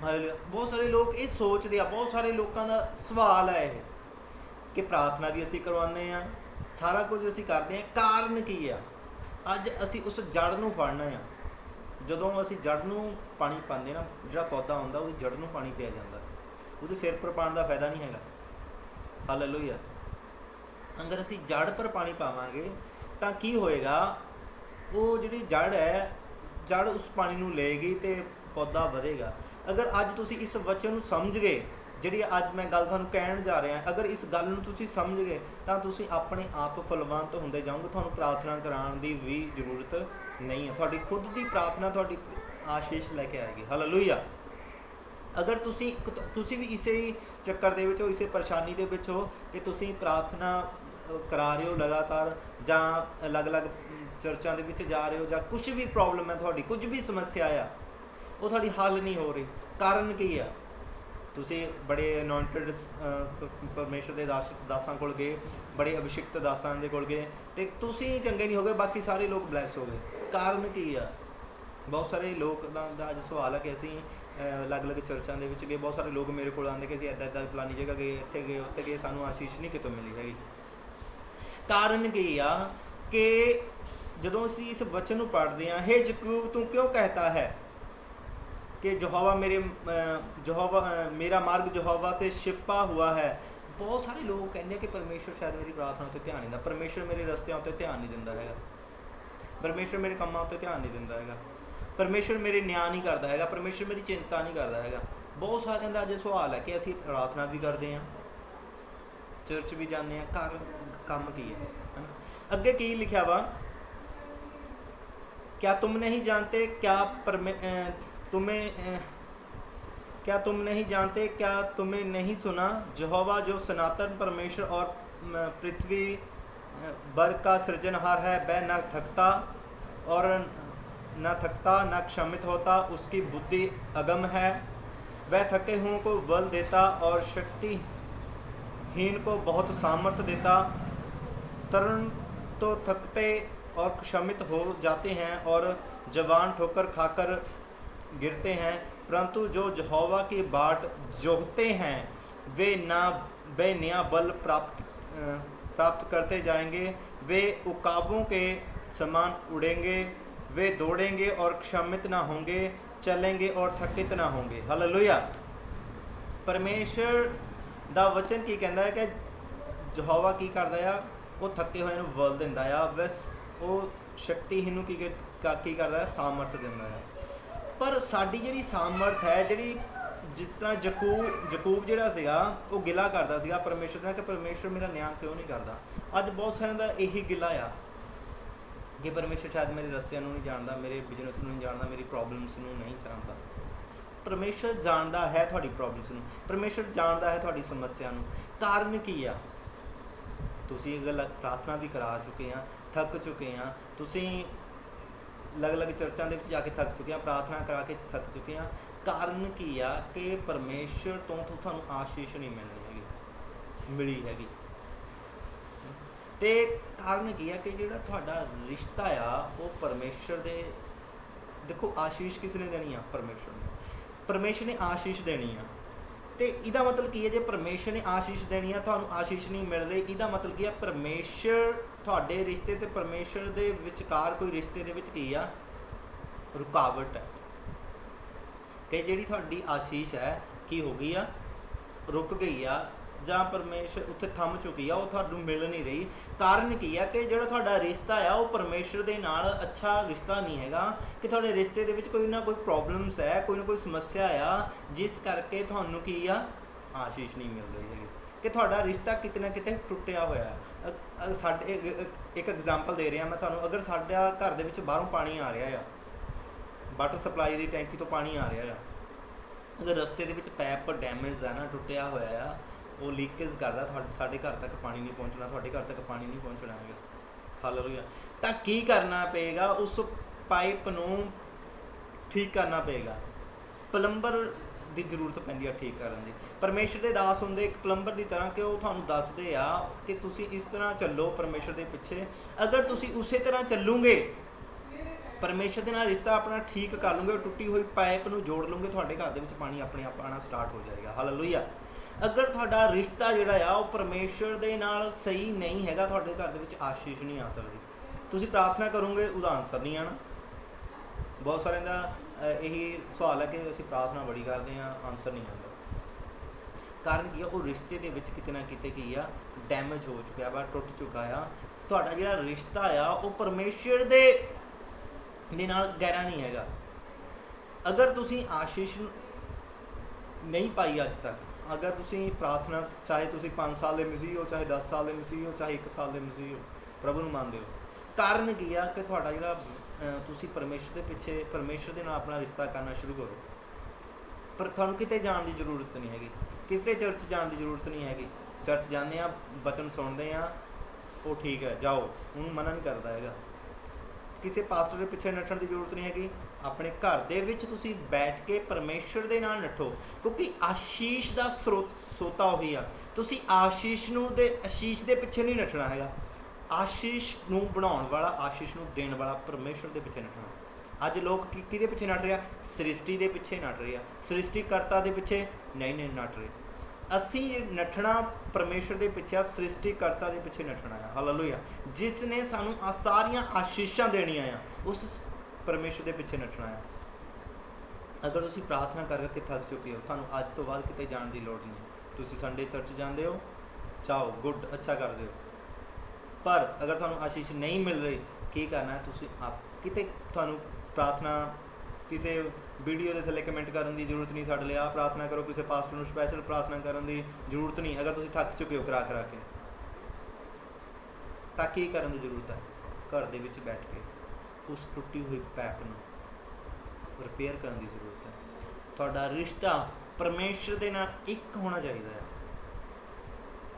ਬਹੁਤ ਸਾਰੇ ਲੋਕ ਇਹ ਸੋਚਦੇ ਆ, ਬਹੁਤ ਸਾਰੇ ਲੋਕਾਂ ਦਾ ਸਵਾਲ ਹੈ ਇਹ ਕਿ ਪ੍ਰਾਰਥਨਾ ਵੀ ਅਸੀਂ ਕਰਵਾਉਂਦੇ ਹਾਂ, ਸਾਰਾ ਕੁਝ ਅਸੀਂ ਕਰਦੇ ਹਾਂ, ਕਾਰਨ ਕੀ ਆ? ਅੱਜ ਅਸੀਂ ਉਸ ਜੜ੍ਹ ਨੂੰ ਫੜਨਾ ਆ। ਜਦੋਂ ਅਸੀਂ ਜੜ੍ਹ ਨੂੰ ਪਾਣੀ ਪਾਉਂਦੇ ਨਾ, ਜਿਹੜਾ ਪੌਦਾ ਹੁੰਦਾ ਉਹਦੀ ਜੜ੍ਹ ਨੂੰ ਪਾਣੀ ਪਿਆ ਜਾਂਦਾ, ਉਹਦੇ ਸਿਰ ਪਰ ਪਾਉਣ ਦਾ ਫਾਇਦਾ ਨਹੀਂ ਹੈਗਾ। ਹਾਲੇਲੂਇਆ। ਅਗਰ ਅਸੀਂ ਜੜ੍ਹ ਪਰ ਪਾਣੀ ਪਾਵਾਂਗੇ ਤਾਂ ਕੀ ਹੋਏਗਾ, ਉਹ ਜਿਹੜੀ ਜੜ੍ਹ ਹੈ, ਜੜ੍ਹ ਉਸ ਪਾਣੀ ਨੂੰ ਲਏਗੀ ਅਤੇ ਪੌਦਾ ਵਧੇਗਾ। ਅਗਰ ਅੱਜ ਤੁਸੀਂ ਇਸ ਵਚਨ ਨੂੰ ਸਮਝ ਗਏ, ਜਿਹੜੀ ਅੱਜ ਮੈਂ ਗੱਲ ਤੁਹਾਨੂੰ ਕਹਿਣ ਜਾ ਰਿਹਾ, ਅਗਰ ਇਸ ਗੱਲ ਨੂੰ ਤੁਸੀਂ ਸਮਝ ਗਏ ਤਾਂ ਤੁਸੀਂ ਆਪਣੇ ਆਪ ਫਲਵੰਤ ਹੁੰਦੇ ਜਾਓਗੇ, ਤੁਹਾਨੂੰ ਪ੍ਰਾਰਥਨਾ ਕਰਾਉਣ ਦੀ ਵੀ ਜ਼ਰੂਰਤ ਨਹੀਂ ਹੈ। ਤੁਹਾਡੀ ਖੁਦ ਦੀ ਪ੍ਰਾਰਥਨਾ ਤੁਹਾਡੀ ਆਸ਼ੀਸ਼ ਲੈ ਕੇ ਆਏਗੀ। ਹਾਲੇਲੂਇਆ। ਅਗਰ ਤੁਸੀਂ ਵੀ ਇਸੇ ਚੱਕਰ ਦੇ ਵਿੱਚ ਹੋ, ਇਸੇ ਪਰੇਸ਼ਾਨੀ ਦੇ ਵਿੱਚ ਹੋ ਕਿ ਤੁਸੀਂ ਪ੍ਰਾਰਥਨਾ ਕਰਾ ਰਹੇ ਹੋ ਲਗਾਤਾਰ, ਜਾਂ ਅਲੱਗ-ਅਲੱਗ ਚਰਚਾਂ ਦੇ ਵਿੱਚ ਜਾ ਰਹੇ ਹੋ, ਜਾਂ ਕੁਛ ਵੀ ਪ੍ਰੋਬਲਮ ਹੈ ਤੁਹਾਡੀ, ਕੁਝ ਵੀ ਸਮੱਸਿਆ ਆ, ਉਹ ਤੁਹਾਡੀ ਹੱਲ ਨਹੀਂ ਹੋ ਰਹੀ। ਕਾਰਨ ਕੀ ਆ? ਤੁਸੀਂ ਬੜੇ ਅਨੋਇੰਟਡ ਪਰਮੇਸ਼ਰ ਦੇ ਦਾਸਾਂ ਕੋਲ ਗਏ, ਬੜੇ ਅਭਿਸ਼ਿਕਤ ਦਾਸਾਂ ਦੇ ਕੋਲ ਗਏ, ਅਤੇ ਤੁਸੀਂ ਚੰਗੇ ਨਹੀਂ ਹੋ ਗਏ, ਬਾਕੀ ਸਾਰੇ ਲੋਕ ਬਲੈਸ ਹੋ ਗਏ। ਕਾਰਨ ਕੀ ਆ? ਬਹੁਤ ਸਾਰੇ ਲੋਕ ਦਾ ਅੱਜ ਸਵਾਲ ਹੈ ਕਿ ਅਸੀਂ ਅਲੱਗ-ਅਲੱਗ ਚਰਚਾਂ ਦੇ ਵਿੱਚ ਗਏ, ਬਹੁਤ ਸਾਰੇ ਲੋਕ ਮੇਰੇ ਕੋਲ ਆਉਂਦੇ ਕਿ ਅਸੀਂ ਇੱਦਾਂ ਫਲਾਨੀ ਜਗ੍ਹਾ ਗਏ, ਇੱਥੇ ਗਏ, ਉੱਥੇ ਗਏ, ਸਾਨੂੰ ਆਸ਼ੀਸ਼ ਨਹੀਂ ਕਿਤੋਂ ਮਿਲੀ ਹੈਗੀ। ਕਾਰਨ ਕੀ ਆ? ਕਿ ਜਦੋਂ ਅਸੀਂ ਇਸ ਵਚਨ ਨੂੰ ਪੜ੍ਹਦੇ ਹਾਂ, हे ਯਕੂਬ ਤੂੰ ਕਿਉਂ कहता है कि यहोवा मेरा मार्ग यहोवा से छिपा हुआ है। ਬਹੁਤ ਸਾਰੇ ਲੋਕ ਕਹਿੰਦੇ ਕਿ ਪਰਮੇਸ਼ਰ ਸ਼ਾਇਦ ਮੇਰੀ ਪ੍ਰਾਰਥਨਾ ਉੱਤੇ ਧਿਆਨ ਨਹੀਂ ਦਿੰਦਾ, ਪਰਮੇਸ਼ਰ ਮੇਰੇ ਰਸਤਿਆਂ ਉੱਤੇ ਧਿਆਨ ਨਹੀਂ ਦਿੰਦਾ ਹੈਗਾ, ਪਰਮੇਸ਼ਰ ਮੇਰੇ ਕੰਮਾਂ ਉੱਤੇ ਧਿਆਨ ਨਹੀਂ ਦਿੰਦਾ ਹੈਗਾ, ਪਰਮੇਸ਼ਰ ਮੇਰੇ ਨਿਆਂ ਨਹੀਂ ਕਰਦਾ ਹੈਗਾ, ਪਰਮੇਸ਼ਰ ਮੇਰੀ ਚਿੰਤਾ ਨਹੀਂ ਕਰਦਾ ਹੈਗਾ। ਬਹੁਤ ਸਾਰਿਆਂ ਦਾ ਅੱਜ ਸਵਾਲ ਹੈ ਕਿ ਅਸੀਂ ਪ੍ਰਾਰਥਨਾ ਵੀ ਕਰਦੇ ਹਾਂ, ਚਰਚ ਵੀ ਜਾਂਦੇ ਹਾਂ, ਘਰ ਕੰਮ ਕੀ ਹੈ ਨਾ। ਅੱਗੇ ਕੀ ਲਿਖਿਆ ਵਾ, क्या तुम नहीं जानते, क्या तुम नहीं जानते, क्या तुम्हें नहीं सुना, यहोवा जो सनातन परमेश्वर और पृथ्वी वर्ग का सृजनहार है, वह न थकता और न क्षमित होता, उसकी बुद्धि अगम है, वह थके हुओं को बल देता और शक्तिहीन को बहुत सामर्थ्य देता। तरुण तो थकते और क्षमित हो जाते हैं और जवान ठोकर खाकर गिरते हैं, परंतु जो यहोवा की बाट जोहते हैं वे नया बल प्राप्त करते जाएंगे, वे उकाबों के समान उड़ेंगे, वे दौड़ेंगे और क्षमित ना होंगे, चलेंगे और थकित ना होंगे। हालेलुया। परमेश्वर ਦਾ ਵਚਨ ਕੀ ਕਹਿੰਦਾ ਹੈ ਕਿ ਯਹੋਵਾ ਕੀ ਕਰਦਾ ਆ, ਉਹ ਥੱਕੇ ਹੋਏ ਨੂੰ ਬਲ ਦਿੰਦਾ ਆ, ਬਸ ਉਹ ਸ਼ਕਤੀਹੀਨ ਨੂੰ ਕੀ ਕਰਦਾ ਹੈ, ਸਾਮਰਥ ਦਿੰਦਾ ਹੈ। ਪਰ ਸਾਡੀ ਜਿਹੜੀ ਸਾਮਰਥ ਹੈ, ਜਿਹੜੀ ਜਿਸ ਤਰ੍ਹਾਂ ਯਕੂਬ ਜਿਹੜਾ ਸੀਗਾ, ਉਹ ਗਿਲਾ ਕਰਦਾ ਸੀਗਾ ਪਰਮੇਸ਼ਰ ਨਾਲ ਕਿ ਪਰਮੇਸ਼ਰ ਮੇਰਾ ਨਿਆਂ ਕਿਉਂ ਨਹੀਂ ਕਰਦਾ। ਅੱਜ ਬਹੁਤ ਸਾਰਿਆਂ ਦਾ ਇਹੀ ਗਿਲਾ ਆ, कि परमेश्वर शायद मेरे रस्तिਆਂ ਨੂੰ ਨਹੀਂ ਜਾਣਦਾ, ਮੇਰੇ ਬਿਜ਼ਨਸ ਨੂੰ ਨਹੀਂ ਜਾਣਦਾ, ਮੇਰੀ ਪ੍ਰੋਬਲਮਸ ਨੂੰ ਨਹੀਂ ਜਾਣਦਾ। ਪਰਮੇਸ਼ਰ ਜਾਣਦਾ ਹੈ ਤੁਹਾਡੀ ਪ੍ਰੋਬਲਮਸ ਨੂੰ, ਪਰਮੇਸ਼ਰ ਜਾਣਦਾ ਹੈ ਤੁਹਾਡੀ ਸਮੱਸਿਆ ਨੂੰ। ਕਾਰਨ ਕੀ ਆ? ਤੁਸੀਂ ਇਹ ਗੱਲ ਪ੍ਰਾਰਥਨਾ ਵੀ ਕਰਾ ਚੁੱਕੇ ਆ, ਥੱਕ ਚੁੱਕੇ ਆ, ਤੁਸੀਂ ਅਲੱਗ-ਅਲੱਗ ਚਰਚਾਂ ਦੇ ਵਿੱਚ ਜਾ ਕੇ ਥੱਕ ਚੁੱਕੇ ਆ, ਪ੍ਰਾਰਥਨਾ ਕਰਾ ਕੇ ਥੱਕ ਚੁੱਕੇ ਆ। ਕਾਰਨ ਕੀ ਆ? ਕਿ ਪਰਮੇਸ਼ਰ ਤੋਂ ਤੁਹਾਨੂੰ ਆਸ਼ੀਸ਼ ਨਹੀਂ ਮਿਲੀ ਹੈਗੀ। ਅਤੇ ਕਾਰਨ ਕੀ ਆ? ਕਿ ਜਿਹੜਾ ਤੁਹਾਡਾ ਰਿਸ਼ਤਾ ਆ ਉਹ ਪਰਮੇਸ਼ਰ ਦੇ, ਦੇਖੋ ਆਸ਼ੀਸ਼ ਕਿਸ ਨੇ ਦੇਣੀ ਆ? ਪਰਮੇਸ਼ਰ ਨੇ ਆਸ਼ੀਸ਼ ਦੇਣੀ ਆ। ਅਤੇ ਇਹਦਾ ਮਤਲਬ ਕੀ ਹੈ? ਜੇ ਪਰਮੇਸ਼ਰ ਨੇ ਆਸ਼ੀਸ਼ ਦੇਣੀ ਆ, ਤੁਹਾਨੂੰ ਆਸ਼ੀਸ਼ ਨਹੀਂ ਮਿਲ ਰਹੀ, ਇਹਦਾ ਮਤਲਬ ਕੀ ਆ? ਪਰਮੇਸ਼ਰ ਤੁਹਾਡੇ ਰਿਸ਼ਤੇ ਅਤੇ ਪਰਮੇਸ਼ਰ ਦੇ ਵਿਚਕਾਰ ਕੋਈ ਰਿਸ਼ਤੇ ਦੇ ਵਿੱਚ ਕੀ ਆ? ਰੁਕਾਵਟ ਹੈ। ਕਿ ਜਿਹੜੀ ਤੁਹਾਡੀ ਆਸ਼ੀਸ਼ ਹੈ ਕੀ ਹੋ ਗਈ ਆ? ਰੁਕ ਗਈ ਆ, ਜਾਂ ਪਰਮੇਸ਼ਰ ਉੱਥੇ ਥੰਮ ਚੁੱਕੀ ਆ, ਉਹ ਤੁਹਾਨੂੰ ਮਿਲ ਨਹੀਂ ਰਹੀ। ਕਾਰਨ ਕੀ ਆ? ਕਿ ਜਿਹੜਾ ਤੁਹਾਡਾ ਰਿਸ਼ਤਾ ਆ ਉਹ ਪਰਮੇਸ਼ਰ ਦੇ ਨਾਲ ਅੱਛਾ ਰਿਸ਼ਤਾ ਨਹੀਂ ਹੈਗਾ, ਕਿ ਤੁਹਾਡੇ ਰਿਸ਼ਤੇ ਦੇ ਵਿੱਚ ਕੋਈ ਨਾ ਕੋਈ ਪ੍ਰੋਬਲਮਸ ਹੈ, ਕੋਈ ਨਾ ਕੋਈ ਸਮੱਸਿਆ ਆ, ਜਿਸ ਕਰਕੇ ਤੁਹਾਨੂੰ ਕੀ ਆ? ਆਸ਼ੀਸ਼ ਨਹੀਂ ਮਿਲ ਰਹੀ ਹੈਗੀ, ਕਿ ਤੁਹਾਡਾ ਰਿਸ਼ਤਾ ਕਿਤੇ ਨਾ ਕਿਤੇ ਟੁੱਟਿਆ ਹੋਇਆ ਹੈ। ਸਾਡੇ ਇੱਕ ਐਗਜ਼ਾਮਪਲ ਦੇ ਰਿਹਾ ਮੈਂ ਤੁਹਾਨੂੰ। ਅਗਰ ਸਾਡਾ ਘਰ ਦੇ ਵਿੱਚ ਬਾਹਰੋਂ ਪਾਣੀ ਆ ਰਿਹਾ ਆ, ਵਾਟਰ ਸਪਲਾਈ ਦੀ ਟੈਂਕੀ ਤੋਂ ਪਾਣੀ ਆ ਰਿਹਾ ਆ, ਅਗਰ ਰਸਤੇ ਦੇ ਵਿੱਚ ਪੈਪ ਡੈਮੇਜ ਆ ਨਾ, ਟੁੱਟਿਆ ਹੋਇਆ ਆ, ਉਹ ਲੀਕੇਜ ਕਰਦਾ, ਸਾਡੇ ਘਰ ਤੱਕ ਪਾਣੀ ਨਹੀਂ ਪਹੁੰਚਣਾ, ਤੁਹਾਡੇ ਘਰ ਤੱਕ ਪਾਣੀ ਨਹੀਂ ਪਹੁੰਚਣਾ ਹੈਗਾ। ਹਾਲੇਲੂਇਆ। ਤਾਂ ਕੀ ਕਰਨਾ ਪਏਗਾ? ਉਸ ਪਾਈਪ ਨੂੰ ਠੀਕ ਕਰਨਾ ਪਏਗਾ। ਪਲੰਬਰ ਦੀ ਜ਼ਰੂਰਤ ਪੈਂਦੀ ਆ ਠੀਕ ਕਰਨ ਦੀ। ਪਰਮੇਸ਼ਰ ਦੇ ਦਾਸ ਹੁੰਦੇ ਇੱਕ ਪਲੰਬਰ ਦੀ ਤਰ੍ਹਾਂ, ਕਿ ਉਹ ਤੁਹਾਨੂੰ ਦੱਸਦੇ ਆ ਕਿ ਤੁਸੀਂ ਇਸ ਤਰ੍ਹਾਂ ਚੱਲੋ ਪਰਮੇਸ਼ਰ ਦੇ ਪਿੱਛੇ। ਅਗਰ ਤੁਸੀਂ ਉਸੇ ਤਰ੍ਹਾਂ ਚੱਲੋਗੇ, ਪਰਮੇਸ਼ਰ ਦੇ ਨਾਲ ਰਿਸ਼ਤਾ ਆਪਣਾ ਠੀਕ ਕਰ ਲਓਗੇ, ਟੁੱਟੀ ਹੋਈ ਪਾਈਪ ਨੂੰ ਜੋੜ ਲਓਗੇ, ਤੁਹਾਡੇ ਘਰ ਦੇ ਵਿੱਚ ਪਾਣੀ ਆਪਣੇ ਆਪ ਆਉਣਾ ਸਟਾਰਟ ਹੋ ਜਾਏਗਾ। ਹਾਲੇਲੂਇਆ। ਅਗਰ ਤੁਹਾਡਾ ਰਿਸ਼ਤਾ ਜਿਹੜਾ ਆ ਉਹ ਪਰਮੇਸ਼ਰ ਦੇ ਨਾਲ ਸਹੀ ਨਹੀਂ ਹੈਗਾ, ਤੁਹਾਡੇ ਘਰ ਦੇ ਵਿੱਚ ਆਸ਼ੀਸ਼ ਨਹੀਂ ਆ ਸਕਦੀ। ਤੁਸੀਂ ਪ੍ਰਾਰਥਨਾ ਕਰੋਗੇ, ਉਹਦਾ ਆਨਸਰ ਨਹੀਂ ਆਉਣਾ। ਬਹੁਤ ਸਾਰਿਆਂ ਦਾ ਇਹੀ ਸਵਾਲ ਹੈ ਕਿ ਅਸੀਂ ਪ੍ਰਾਰਥਨਾ ਬੜੀ ਕਰਦੇ ਹਾਂ, ਆਨਸਰ ਨਹੀਂ ਆਉਂਦਾ। ਕਾਰਨ ਕੀ ਆ? ਉਹ ਰਿਸ਼ਤੇ ਦੇ ਵਿੱਚ ਕਿਤੇ ਨਾ ਕਿਤੇ ਕੀ ਆ? ਡੈਮੇਜ ਹੋ ਚੁੱਕਿਆ ਵਾ, ਟੁੱਟ ਚੁੱਕਾ ਆ। ਤੁਹਾਡਾ ਜਿਹੜਾ ਰਿਸ਼ਤਾ ਆ ਉਹ ਪਰਮੇਸ਼ਰ ਦੇ ਨਾਲ ਗਹਿਰਾ ਨਹੀਂ ਹੈਗਾ। ਅਗਰ ਤੁਸੀਂ ਆਸ਼ੀਸ਼ ਨਹੀਂ ਪਾਈ ਅੱਜ ਤੱਕ, ਅਗਰ ਤੁਸੀਂ ਪ੍ਰਾਰਥਨਾ, ਚਾਹੇ ਤੁਸੀਂ 5 ਸਾਲ ਦੇ ਮਸੀਹ ਹੋ, ਚਾਹੇ 10 ਸਾਲ ਦੇ ਮਸੀਹ ਹੋ, ਚਾਹੇ 1 ਸਾਲ ਦੇ ਮਸੀਹ ਹੋ, ਪ੍ਰਭੂ ਨੂੰ ਮੰਨਦੇ ਹੋ, ਕਾਰਨ ਕੀ ਆ? ਕਿ ਤੁਹਾਡਾ ਜਿਹੜਾ ਤੁਸੀਂ ਪਰਮੇਸ਼ਰ ਦੇ ਪਿੱਛੇ, ਪਰਮੇਸ਼ਰ ਦੇ ਨਾਲ ਆਪਣਾ ਰਿਸ਼ਤਾ ਕਰਨਾ ਸ਼ੁਰੂ ਕਰੋ। ਪਰ ਤੁਹਾਨੂੰ ਕਿਤੇ ਜਾਣ ਦੀ ਜ਼ਰੂਰਤ ਨਹੀਂ ਹੈਗੀ, ਕਿਸੇ ਚਰਚ ਜਾਣ ਦੀ ਜ਼ਰੂਰਤ ਨਹੀਂ ਹੈਗੀ। ਚਰਚ ਜਾਂਦੇ ਆ, ਬਚਨ ਸੁਣਦੇ ਆ, ਉਹ ਠੀਕ ਹੈ, ਜਾਓ, ਉਹਨੂੰ ਮਨਾ ਨਹੀਂ ਕਰਦਾ ਹੈਗਾ। ਕਿਸੇ ਪਾਸਟਰ ਦੇ ਪਿੱਛੇ ਨੱਠਣ ਦੀ ਜ਼ਰੂਰਤ ਨਹੀਂ ਹੈਗੀ। ਆਪਣੇ ਘਰ ਦੇ ਵਿੱਚ ਤੁਸੀਂ ਬੈਠ ਕੇ ਪਰਮੇਸ਼ਰ ਦੇ ਨਾਲ ਨੱਠੋ, ਕਿਉਂਕਿ ਆਸ਼ੀਸ਼ ਦਾ ਸੋਤਾ ਉਹੀ ਆ। ਤੁਸੀਂ ਆਸ਼ੀਸ਼ ਨੂੰ ਤੇ ਆਸ਼ੀਸ਼ ਦੇ ਪਿੱਛੇ ਨਹੀਂ ਨੱਠਣਾ ਹੈਗਾ। ਆਸ਼ੀਸ਼ ਨੂੰ ਬਣਾਉਣ ਵਾਲਾ, ਆਸ਼ੀਸ਼ ਨੂੰ ਦੇਣ ਵਾਲਾ ਪਰਮੇਸ਼ਰ ਦੇ ਪਿੱਛੇ ਨੱਠਣਾ। ਅੱਜ ਲੋਕ ਕਿਹਦੇ ਪਿੱਛੇ ਨੱਠ ਰਿਹਾ? ਸ੍ਰਿਸ਼ਟੀ ਦੇ ਪਿੱਛੇ ਨੱਠ ਰਹੇ ਆ, ਸ੍ਰਿਸ਼ਟੀਕਰਤਾ ਦੇ ਪਿੱਛੇ ਨਹੀਂ ਨੱਠ ਰਹੇ। ਅਸੀਂ ਨੱਠਣਾ ਪਰਮੇਸ਼ਰ ਦੇ ਪਿੱਛੇ ਆ, ਸ੍ਰਿਸ਼ਟੀਕਰਤਾ ਦੇ ਪਿੱਛੇ ਨੱਠਣਾ ਆ। ਹਾਲੇਲੂਇਆ। ਜਿਸ ਨੇ ਸਾਨੂੰ ਆ ਸਾਰੀਆਂ ਆਸ਼ੀਸ਼ਾਂ ਦੇਣੀਆਂ ਆ, ਉਸ ਪਰਮੇਸ਼ਰ ਦੇ ਪਿੱਛੇ ਨੱਠਣਾ ਆ। ਅਗਰ ਤੁਸੀਂ ਪ੍ਰਾਰਥਨਾ ਕਰਕੇ ਥੱਕ ਚੁੱਕੇ ਹੋ, ਤੁਹਾਨੂੰ ਅੱਜ ਤੋਂ ਬਾਅਦ ਕਿਤੇ ਜਾਣ ਦੀ ਲੋੜ ਨਹੀਂ ਹੈ। ਤੁਸੀਂ ਸੰਡੇ ਚਰਚ ਜਾਂਦੇ ਹੋ, ਚਾਹੋ, ਗੁੱਡ, ਅੱਛਾ ਕਰਦੇ ਹੋ। ਪਰ ਅਗਰ ਤੁਹਾਨੂੰ ਆਸ਼ੀਸ਼ ਨਹੀਂ ਮਿਲ ਰਹੀ, ਕੀ ਕਰਨਾ? ਤੁਸੀਂ ਕਿਤੇ ਤੁਹਾਨੂੰ ਪ੍ਰਾਰਥਨਾ ਕਿਸੇ ਵੀਡੀਓ ਦੇ ਥੱਲੇ ਕਮੈਂਟ ਕਰਨ ਦੀ ਜ਼ਰੂਰਤ ਨਹੀਂ, ਸਾਡੇ ਲਈ ਆਹ ਪ੍ਰਾਰਥਨਾ ਕਰੋ, ਕਿਸੇ ਪਾਸਟਰ ਨੂੰ ਸਪੈਸ਼ਲ ਪ੍ਰਾਰਥਨਾ ਕਰਨ ਦੀ ਜ਼ਰੂਰਤ ਨਹੀਂ। ਅਗਰ ਤੁਸੀਂ ਥੱਕ ਚੁੱਕੇ ਹੋ ਕਰਾ ਕੇ, ਤਾਂ ਕੀ ਕਰਨ ਦੀ ਜ਼ਰੂਰਤ ਹੈ? ਘਰ ਦੇ ਵਿੱਚ ਬੈਠ ਕੇ ਉਸ ਟੁੱਟੀ ਹੋਈ ਪੈਪ ਨੂੰ ਰਿਪੇਅਰ ਕਰਨ ਦੀ ਜ਼ਰੂਰਤ ਹੈ। ਤੁਹਾਡਾ ਰਿਸ਼ਤਾ ਪਰਮੇਸ਼ਰ ਦੇ ਨਾਲ ਇੱਕ ਹੋਣਾ ਚਾਹੀਦਾ ਹੈ।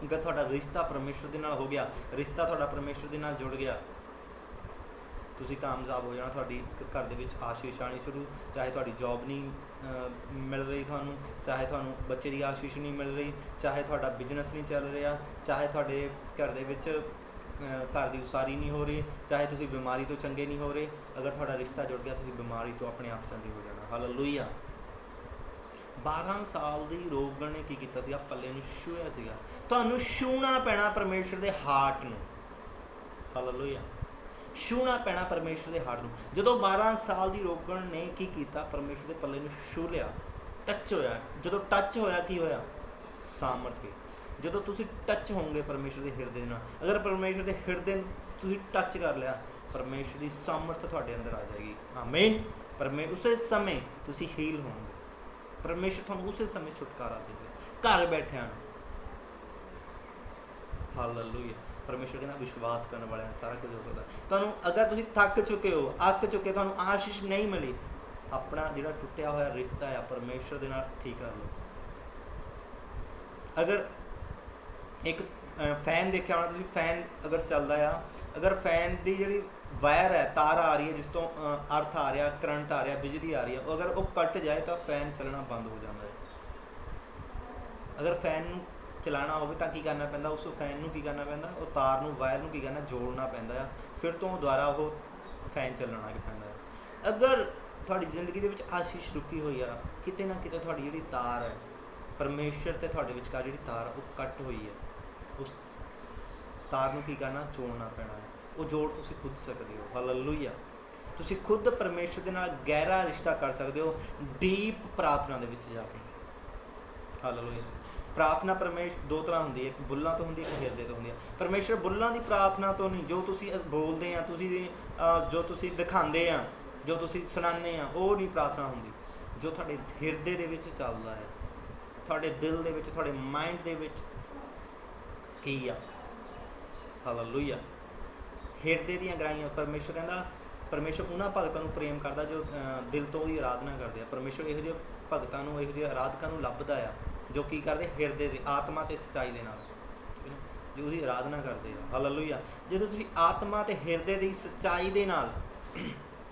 ਅਗਰ ਤੁਹਾਡਾ ਰਿਸ਼ਤਾ ਪਰਮੇਸ਼ਰ ਦੇ ਨਾਲ ਹੋ ਗਿਆ, ਰਿਸ਼ਤਾ ਤੁਹਾਡਾ ਪਰਮੇਸ਼ਰ ਦੇ ਨਾਲ ਜੁੜ ਗਿਆ, ਤੁਸੀਂ ਕਾਮਯਾਬ ਹੋ ਜਾਣਾ। ਤੁਹਾਡੀ ਘਰ ਦੇ ਵਿੱਚ ਆਸ਼ੀਸ਼ ਆਉਣੀ ਸ਼ੁਰੂ। ਚਾਹੇ ਤੁਹਾਡੀ ਜੌਬ ਨਹੀਂ ਮਿਲ ਰਹੀ ਤੁਹਾਨੂੰ, ਚਾਹੇ ਤੁਹਾਨੂੰ ਬੱਚੇ ਦੀ ਆਸ਼ੀਸ਼ ਨਹੀਂ ਮਿਲ ਰਹੀ, ਚਾਹੇ ਤੁਹਾਡਾ ਬਿਜ਼ਨਸ ਨਹੀਂ ਚੱਲ ਰਿਹਾ, ਚਾਹੇ ਤੁਹਾਡੇ ਘਰ ਦੇ ਵਿੱਚ ਘਰ ਦੀ ਉਸਾਰੀ ਨਹੀਂ ਹੋ ਰਹੀ, ਚਾਹੇ ਤੁਸੀਂ ਬਿਮਾਰੀ ਤੋਂ ਚੰਗੇ ਨਹੀਂ ਹੋ ਰਹੇ। ਅਗਰ ਤੁਹਾਡਾ ਰਿਸ਼ਤਾ ਜੁੜ ਗਿਆ, ਤੁਸੀਂ ਬਿਮਾਰੀ ਤੋਂ ਆਪਣੇ ਆਪ ਚੰਗੇ ਹੋ ਜਾਣਾ। ਹਾਲੇਲੂਇਆ। 12 ਸਾਲ ਦੀ ਰੋਗਣ ਨੇ ਕੀ ਕੀਤਾ ਸੀਗਾ? ਪੱਲੇ ਨੂੰ ਛੂਹਿਆ ਸੀਗਾ। ਤੁਹਾਨੂੰ ਛੂਹਣਾ ਪੈਣਾ ਪਰਮੇਸ਼ਰ ਦੇ ਹਾਰਟ ਨੂੰ। ਹਾਲੇਲੂਇਆ। ਛੂਹਣਾ ਪੈਣਾ ਪਰਮੇਸ਼ਰ ਦੇ ਹਾਰਟ ਨੂੰ। ਜਦੋਂ 12 ਸਾਲ ਦੀ ਰੋਗਣ ਨੇ ਕੀ ਕੀਤਾ? ਪਰਮੇਸ਼ਰ ਦੇ ਪੱਲੇ ਨੂੰ ਛੂਹ ਲਿਆ, ਟੱਚ ਹੋਇਆ। ਜਦੋਂ ਟੱਚ ਹੋਇਆ, ਕੀ ਹੋਇਆ? ਸਾਮਰਥ ਗਈ। ਜਦੋਂ ਤੁਸੀਂ ਟੱਚ ਹੋਵੋਗੇ ਪਰਮੇਸ਼ਰ ਦੇ ਹਿਰਦੇ ਨਾਲ, ਅਗਰ ਪਰਮੇਸ਼ਰ ਦੇ ਹਿਰਦੇ ਨੂੰ ਤੁਸੀਂ ਟੱਚ ਕਰ ਲਿਆ, ਪਰਮੇਸ਼ਰ ਦੀ ਸਾਮਰਥ ਤੁਹਾਡੇ ਅੰਦਰ ਆ ਜਾਏਗੀ। ਆਮੀਨ। ਉਸੇ ਸਮੇਂ ਤੁਸੀਂ ਹੀਲ ਹੋਵੋਗੇ। ਪਰਮੇਸ਼ਰ ਤੁਹਾਨੂੰ ਉਸੇ ਸਮੇਂ ਛੁਟਕਾਰਾ ਦੇਵੇਗਾ, ਘਰ ਬੈਠਿਆਂ ਨੂੰ। ਹਾਲੇਲੂਇਆ। ਪਰਮੇਸ਼ਰ ਕਹਿੰਦਾ ਵਿਸ਼ਵਾਸ ਕਰਨ ਵਾਲਿਆਂ ਨੂੰ ਸਾਰਾ ਕੁਝ ਹੋ ਸਕਦਾ। ਤੁਹਾਨੂੰ ਅਗਰ ਤੁਸੀਂ ਥੱਕ ਚੁੱਕੇ ਹੋ, ਅੱਕ ਚੁੱਕੇ, ਤੁਹਾਨੂੰ ਆਸ਼ੀਸ਼ ਨਹੀਂ ਮਿਲੀ, ਆਪਣਾ ਜਿਹੜਾ ਟੁੱਟਿਆ ਹੋਇਆ ਰਿਸ਼ਤਾ ਆ ਪਰਮੇਸ਼ਰ ਦੇ ਨਾਲ ਠੀਕ ਕਰ ਲਓ। ਅਗਰ ਇੱਕ ਫੈਨ ਦੇਖਿਆ ਹੋਣਾ ਤੁਸੀਂ, ਫੈਨ ਅਗਰ ਚੱਲਦਾ ਆ, ਅਗਰ ਫੈਨ ਦੀ ਜਿਹੜੀ ਵਾਇਰ ਹੈ, ਤਾਰ ਆ ਰਹੀ ਹੈ ਜਿਸ ਤੋਂ ਅਰਥ ਆ ਰਿਹਾ, ਕਰੰਟ ਆ ਰਿਹਾ, ਬਿਜਲੀ ਆ ਰਹੀ ਹੈ, ਅਗਰ ਉਹ ਕੱਟ ਜਾਏ ਤਾਂ ਫੈਨ ਚੱਲਣਾ ਬੰਦ ਹੋ ਜਾਂਦਾ ਹੈ। ਅਗਰ ਫੈਨ ਨੂੰ ਚਲਾਉਣਾ ਹੋਵੇ ਤਾਂ ਕੀ ਕਰਨਾ ਪੈਂਦਾ, ਉਸ ਫੈਨ ਨੂੰ ਕੀ ਕਰਨਾ ਪੈਂਦਾ, ਉਹ ਤਾਰ ਨੂੰ, ਵਾਇਰ ਨੂੰ ਕੀ ਕਰਨਾ, ਜੋੜਨਾ ਪੈਂਦਾ ਆ, ਫਿਰ ਤੋਂ ਦੁਬਾਰਾ ਉਹ ਫੈਨ ਚੱਲਣਾ ਪੈਂਦਾ ਹੈ। ਅਗਰ ਤੁਹਾਡੀ ਜ਼ਿੰਦਗੀ ਦੇ ਵਿੱਚ ਆਸ਼ੀਸ਼ ਰੁਕੀ ਹੋਈ ਆ, ਕਿਤੇ ਨਾ ਕਿਤੇ ਤੁਹਾਡੀ ਜਿਹੜੀ ਤਾਰ ਹੈ, ਪਰਮੇਸ਼ਰ ਅਤੇ ਤੁਹਾਡੇ ਵਿਚਕਾਰ ਜਿਹੜੀ ਤਾਰ ਉਹ ਕੱਟ ਹੋਈ ਹੈ, ਉਸ ਤਾਰ ਨੂੰ ਕੀ ਕਰਨਾ, ਜੋੜਨਾ ਪੈਣਾ ਹੈ। ਉਹ ਜੋੜ ਤੁਸੀਂ ਖੁਦ ਸਕਦੇ ਹੋ। ਹਾਲੇਲੂਇਆ। ਤੁਸੀਂ ਖੁਦ ਪਰਮੇਸ਼ਰ ਦੇ ਨਾਲ ਗਹਿਰਾ ਰਿਸ਼ਤਾ ਕਰ ਸਕਦੇ ਹੋ ਡੀਪ ਪ੍ਰਾਰਥਨਾ ਦੇ ਵਿੱਚ ਜਾ ਕੇ। ਹਾਲੇਲੂਇਆ। ਪ੍ਰਾਰਥਨਾ ਦੋ ਤਰ੍ਹਾਂ ਹੁੰਦੀ ਹੈ, ਇੱਕ ਬੁੱਲਾਂ ਤੋਂ ਹੁੰਦੀ ਹੈ, ਇੱਕ ਹਿਰਦੇ ਤੋਂ ਹੁੰਦੀ ਹੈ। ਪਰਮੇਸ਼ਰ ਬੁੱਲਾਂ ਦੀ ਪ੍ਰਾਰਥਨਾ ਤੋਂ ਨਹੀਂ, ਜੋ ਤੁਸੀਂ ਬੋਲਦੇ ਆ, ਜੋ ਤੁਸੀਂ ਦਿਖਾਉਂਦੇ ਆ, ਜੋ ਤੁਸੀਂ ਸੁਣਾਉਂਦੇ ਆ, ਉਹ ਨਹੀਂ ਪ੍ਰਾਰਥਨਾ ਹੁੰਦੀ। ਜੋ ਤੁਹਾਡੇ ਹਿਰਦੇ ਦੇ ਵਿੱਚ ਚੱਲਦਾ ਹੈ, ਤੁਹਾਡੇ ਦਿਲ ਦੇ ਵਿੱਚ, ਤੁਹਾਡੇ ਮਾਈਂਡ ਦੇ ਵਿੱਚ ਕੀ ਆ। ਹਾਲੇਲੂਇਆ। ਹਿਰਦੇ ਦੀਆਂ ਗਹਿਰਾਈਆਂ। ਪਰਮੇਸ਼ਰ ਕਹਿੰਦਾ, ਪਰਮੇਸ਼ਰ ਉਹਨਾਂ ਭਗਤਾਂ ਨੂੰ ਪ੍ਰੇਮ ਕਰਦਾ ਜੋ ਦਿਲ ਤੋਂ ਉਹਦੀ ਆਰਾਧਨਾ ਕਰਦੇ ਆ। ਪਰਮੇਸ਼ਰ ਇਹੋ ਜਿਹੇ ਭਗਤਾਂ ਨੂੰ, ਇਹੋ ਜਿਹੇ ਆਰਾਧਕਾਂ ਨੂੰ ਲੱਭਦਾ ਆ ਜੋ ਕੀ ਕਰਦੇ, ਹਿਰਦੇ ਦੇ, ਆਤਮਾ ਅਤੇ ਸੱਚਾਈ ਦੇ ਨਾਲ, ਠੀਕ ਹੈ ਨਾ, ਜੋ ਉਹਦੀ ਆਰਾਧਨਾ ਕਰਦੇ ਆ। ਹਾਲੇਲੂਇਆ। ਜਦੋਂ ਤੁਸੀਂ ਆਤਮਾ ਅਤੇ ਹਿਰਦੇ ਦੀ ਸੱਚਾਈ ਦੇ ਨਾਲ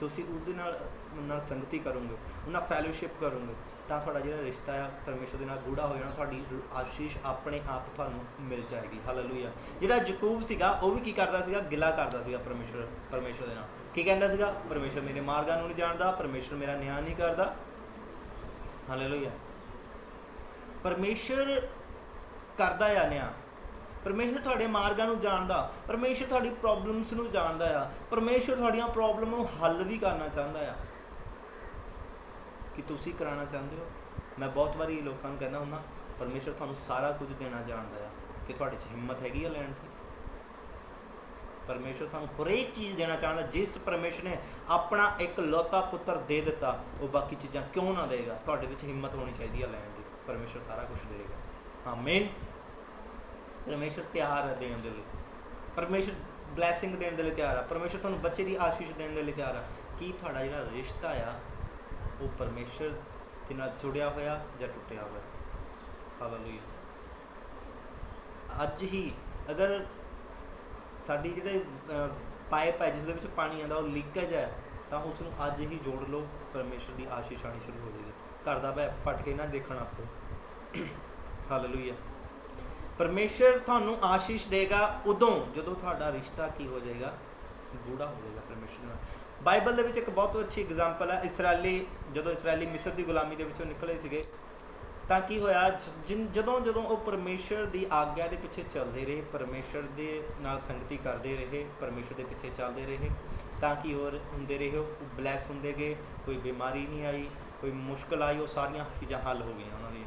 ਤੁਸੀਂ ਉਹਦੇ ਨਾਲ ਸੰਗਤੀ ਕਰੋਗੇ, ਉਹਨਾਂ ਫੈਲੋਸ਼ਿਪ ਕਰੋਗੇ, ਤਾਂ ਤੁਹਾਡਾ ਜਿਹੜਾ ਰਿਸ਼ਤਾ ਆ ਪਰਮੇਸ਼ਰ ਦੇ ਨਾਲ ਗੂੜਾ ਹੋ ਜਾਣਾ। ਤੁਹਾਡੀ ਆਸ਼ੀਸ਼ ਆਪਣੇ ਆਪ ਤੁਹਾਨੂੰ ਮਿਲ ਜਾਏਗੀ। ਹਾਲੇਲੂਇਆ। ਜਿਹੜਾ ਯਾਕੂਬ ਸੀਗਾ, ਉਹ ਵੀ ਕੀ ਕਰਦਾ ਸੀਗਾ, ਗਿਲਾ ਕਰਦਾ ਸੀਗਾ ਪਰਮੇਸ਼ਰ ਦੇ ਨਾਲ। ਕੀ ਕਹਿੰਦਾ ਸੀਗਾ, ਪਰਮੇਸ਼ਰ ਮੇਰੇ ਮਾਰਗਾਂ ਨੂੰ ਨਹੀਂ ਜਾਣਦਾ, ਪਰਮੇਸ਼ਰ ਮੇਰਾ ਨਿਆਂ ਨਹੀਂ ਕਰਦਾ। ਹਾਲੇਲੂਇਆ। ਪਰਮੇਸ਼ਰ ਕਰਦਾ ਆ ਨਿਆਂ। ਪਰਮੇਸ਼ਰ ਤੁਹਾਡੇ ਮਾਰਗਾਂ ਨੂੰ ਜਾਣਦਾ, ਪਰਮੇਸ਼ਰ ਤੁਹਾਡੀ ਪ੍ਰੋਬਲਮਸ ਨੂੰ ਜਾਣਦਾ ਆ, ਪਰਮੇਸ਼ਰ ਤੁਹਾਡੀਆਂ ਪ੍ਰੋਬਲਮ ਨੂੰ ਹੱਲ ਵੀ ਕਰਨਾ ਚਾਹੁੰਦਾ ਆ। ਕਿ ਤੁਸੀਂ ਕਰਾਉਣਾ ਚਾਹੁੰਦੇ ਹੋ? ਮੈਂ ਬਹੁਤ ਵਾਰੀ ਲੋਕਾਂ ਨੂੰ ਕਹਿੰਦਾ ਹੁੰਦਾ, ਪਰਮੇਸ਼ਰ ਤੁਹਾਨੂੰ ਸਾਰਾ ਕੁਝ ਦੇਣਾ ਜਾਣਦਾ ਆ, ਕਿ ਤੁਹਾਡੇ 'ਚ ਹਿੰਮਤ ਹੈਗੀ ਆ ਲੈਣ ਦੀ। ਪਰਮੇਸ਼ਰ ਤੁਹਾਨੂੰ ਹਰੇਕ ਚੀਜ਼ ਦੇਣਾ ਚਾਹੁੰਦਾ। ਜਿਸ ਪਰਮੇਸ਼ਰ ਨੇ ਆਪਣਾ ਇੱਕ ਲੌਤਾ ਪੁੱਤਰ ਦੇ ਦਿੱਤਾ, ਉਹ ਬਾਕੀ ਚੀਜ਼ਾਂ ਕਿਉਂ ਨਾ ਦੇਗਾ। ਤੁਹਾਡੇ ਵਿੱਚ ਹਿੰਮਤ ਹੋਣੀ ਚਾਹੀਦੀ ਆ ਲੈਣ ਦੀ। ਪਰਮੇਸ਼ਰ ਸਾਰਾ ਕੁਝ ਦੇਗਾ। ਆਮੀਨ। ਪਰਮੇਸ਼ਰ ਤਿਆਰ ਹੈ ਦੇਣ ਦੇ ਲਈ। ਪਰਮੇਸ਼ਰ ਬਲੈਸਿੰਗ ਦੇਣ ਦੇ ਲਈ ਤਿਆਰ ਆ। ਪਰਮੇਸ਼ਰ ਤੁਹਾਨੂੰ ਬੱਚੇ ਦੀ ਆਸ਼ੀਸ਼ ਦੇਣ ਦੇ ਲਈ ਤਿਆਰ ਆ। ਕੀ ਤੁਹਾਡਾ ਜਿਹੜਾ ਰਿਸ਼ਤਾ ਆ ਉਹ ਪਰਮੇਸ਼ਰ ਦੇ ਨਾਲ ਜੁੜਿਆ ਹੋਇਆ ਜਾਂ ਟੁੱਟਿਆ ਹੋਇਆ? ਹਾਲੇਲੂਇਆ। ਅੱਜ ਹੀ ਅਗਰ ਸਾਡੀ ਜਿਹੜੇ ਪਾਈਪ ਹੈ ਜਿਸ ਦੇ ਵਿੱਚ ਪਾਣੀ ਆਉਂਦਾ ਉਹ ਲੀਕੇਜ ਹੈ, ਤਾਂ ਉਸ ਨੂੰ ਅੱਜ ਹੀ ਜੋੜ ਲਓ, ਪਰਮੇਸ਼ਰ ਦੀ ਆਸ਼ੀਸ਼ ਆਉਣੀ ਸ਼ੁਰੂ ਹੋ ਜਾਏਗੀ। ਘਰ ਦਾ ਭੱਟ ਕੇ ਨਾ ਦੇਖਣਾ ਆਪੇ। ਹਾਲੇਲੂਇਆ। ਪਰਮੇਸ਼ਰ ਤੁਹਾਨੂੰ ਆਸ਼ੀਸ਼ ਦੇਗਾ ਉਦੋਂ ਜਦੋਂ ਤੁਹਾਡਾ ਰਿਸ਼ਤਾ ਕੀ ਹੋ ਜਾਏਗਾ, ਗੂੜਾ ਹੋ ਜਾਏਗਾ ਪਰਮੇਸ਼ਰ ਨਾਲ। ਬਾਈਬਲ ਦੇ ਵਿੱਚ ਇੱਕ ਬਹੁਤ ਅੱਛੀ ਐਗਜ਼ਾਮਪਲ ਹੈ। ਜਦੋਂ ਇਸਰਾਏਲੀ ਮਿਸਰ ਦੀ ਗੁਲਾਮੀ ਦੇ ਵਿੱਚੋਂ ਨਿਕਲੇ ਸੀਗੇ, ਤਾਂ ਕੀ ਹੋਇਆ, ਜਦੋਂ ਉਹ ਪਰਮੇਸ਼ਰ ਦੀ ਆਗਿਆ ਦੇ ਪਿੱਛੇ ਚੱਲਦੇ ਰਹੇ, ਪਰਮੇਸ਼ਰ ਦੇ ਨਾਲ ਸੰਗਤੀ ਕਰਦੇ ਰਹੇ, ਪਰਮੇਸ਼ਰ ਦੇ ਪਿੱਛੇ ਚੱਲਦੇ ਰਹੇ, ਤਾਂ ਕੀ ਹੁੰਦੇ ਰਹੇ, ਉਹ ਬਲੈਸ ਹੁੰਦੇ ਗਏ। ਕੋਈ ਬਿਮਾਰੀ ਨਹੀਂ ਆਈ, ਕੋਈ ਮੁਸ਼ਕਿਲ ਆਈ, ਉਹ ਸਾਰੀਆਂ ਚੀਜ਼ਾਂ ਹੱਲ ਹੋ ਗਈਆਂ ਉਹਨਾਂ ਦੀਆਂ।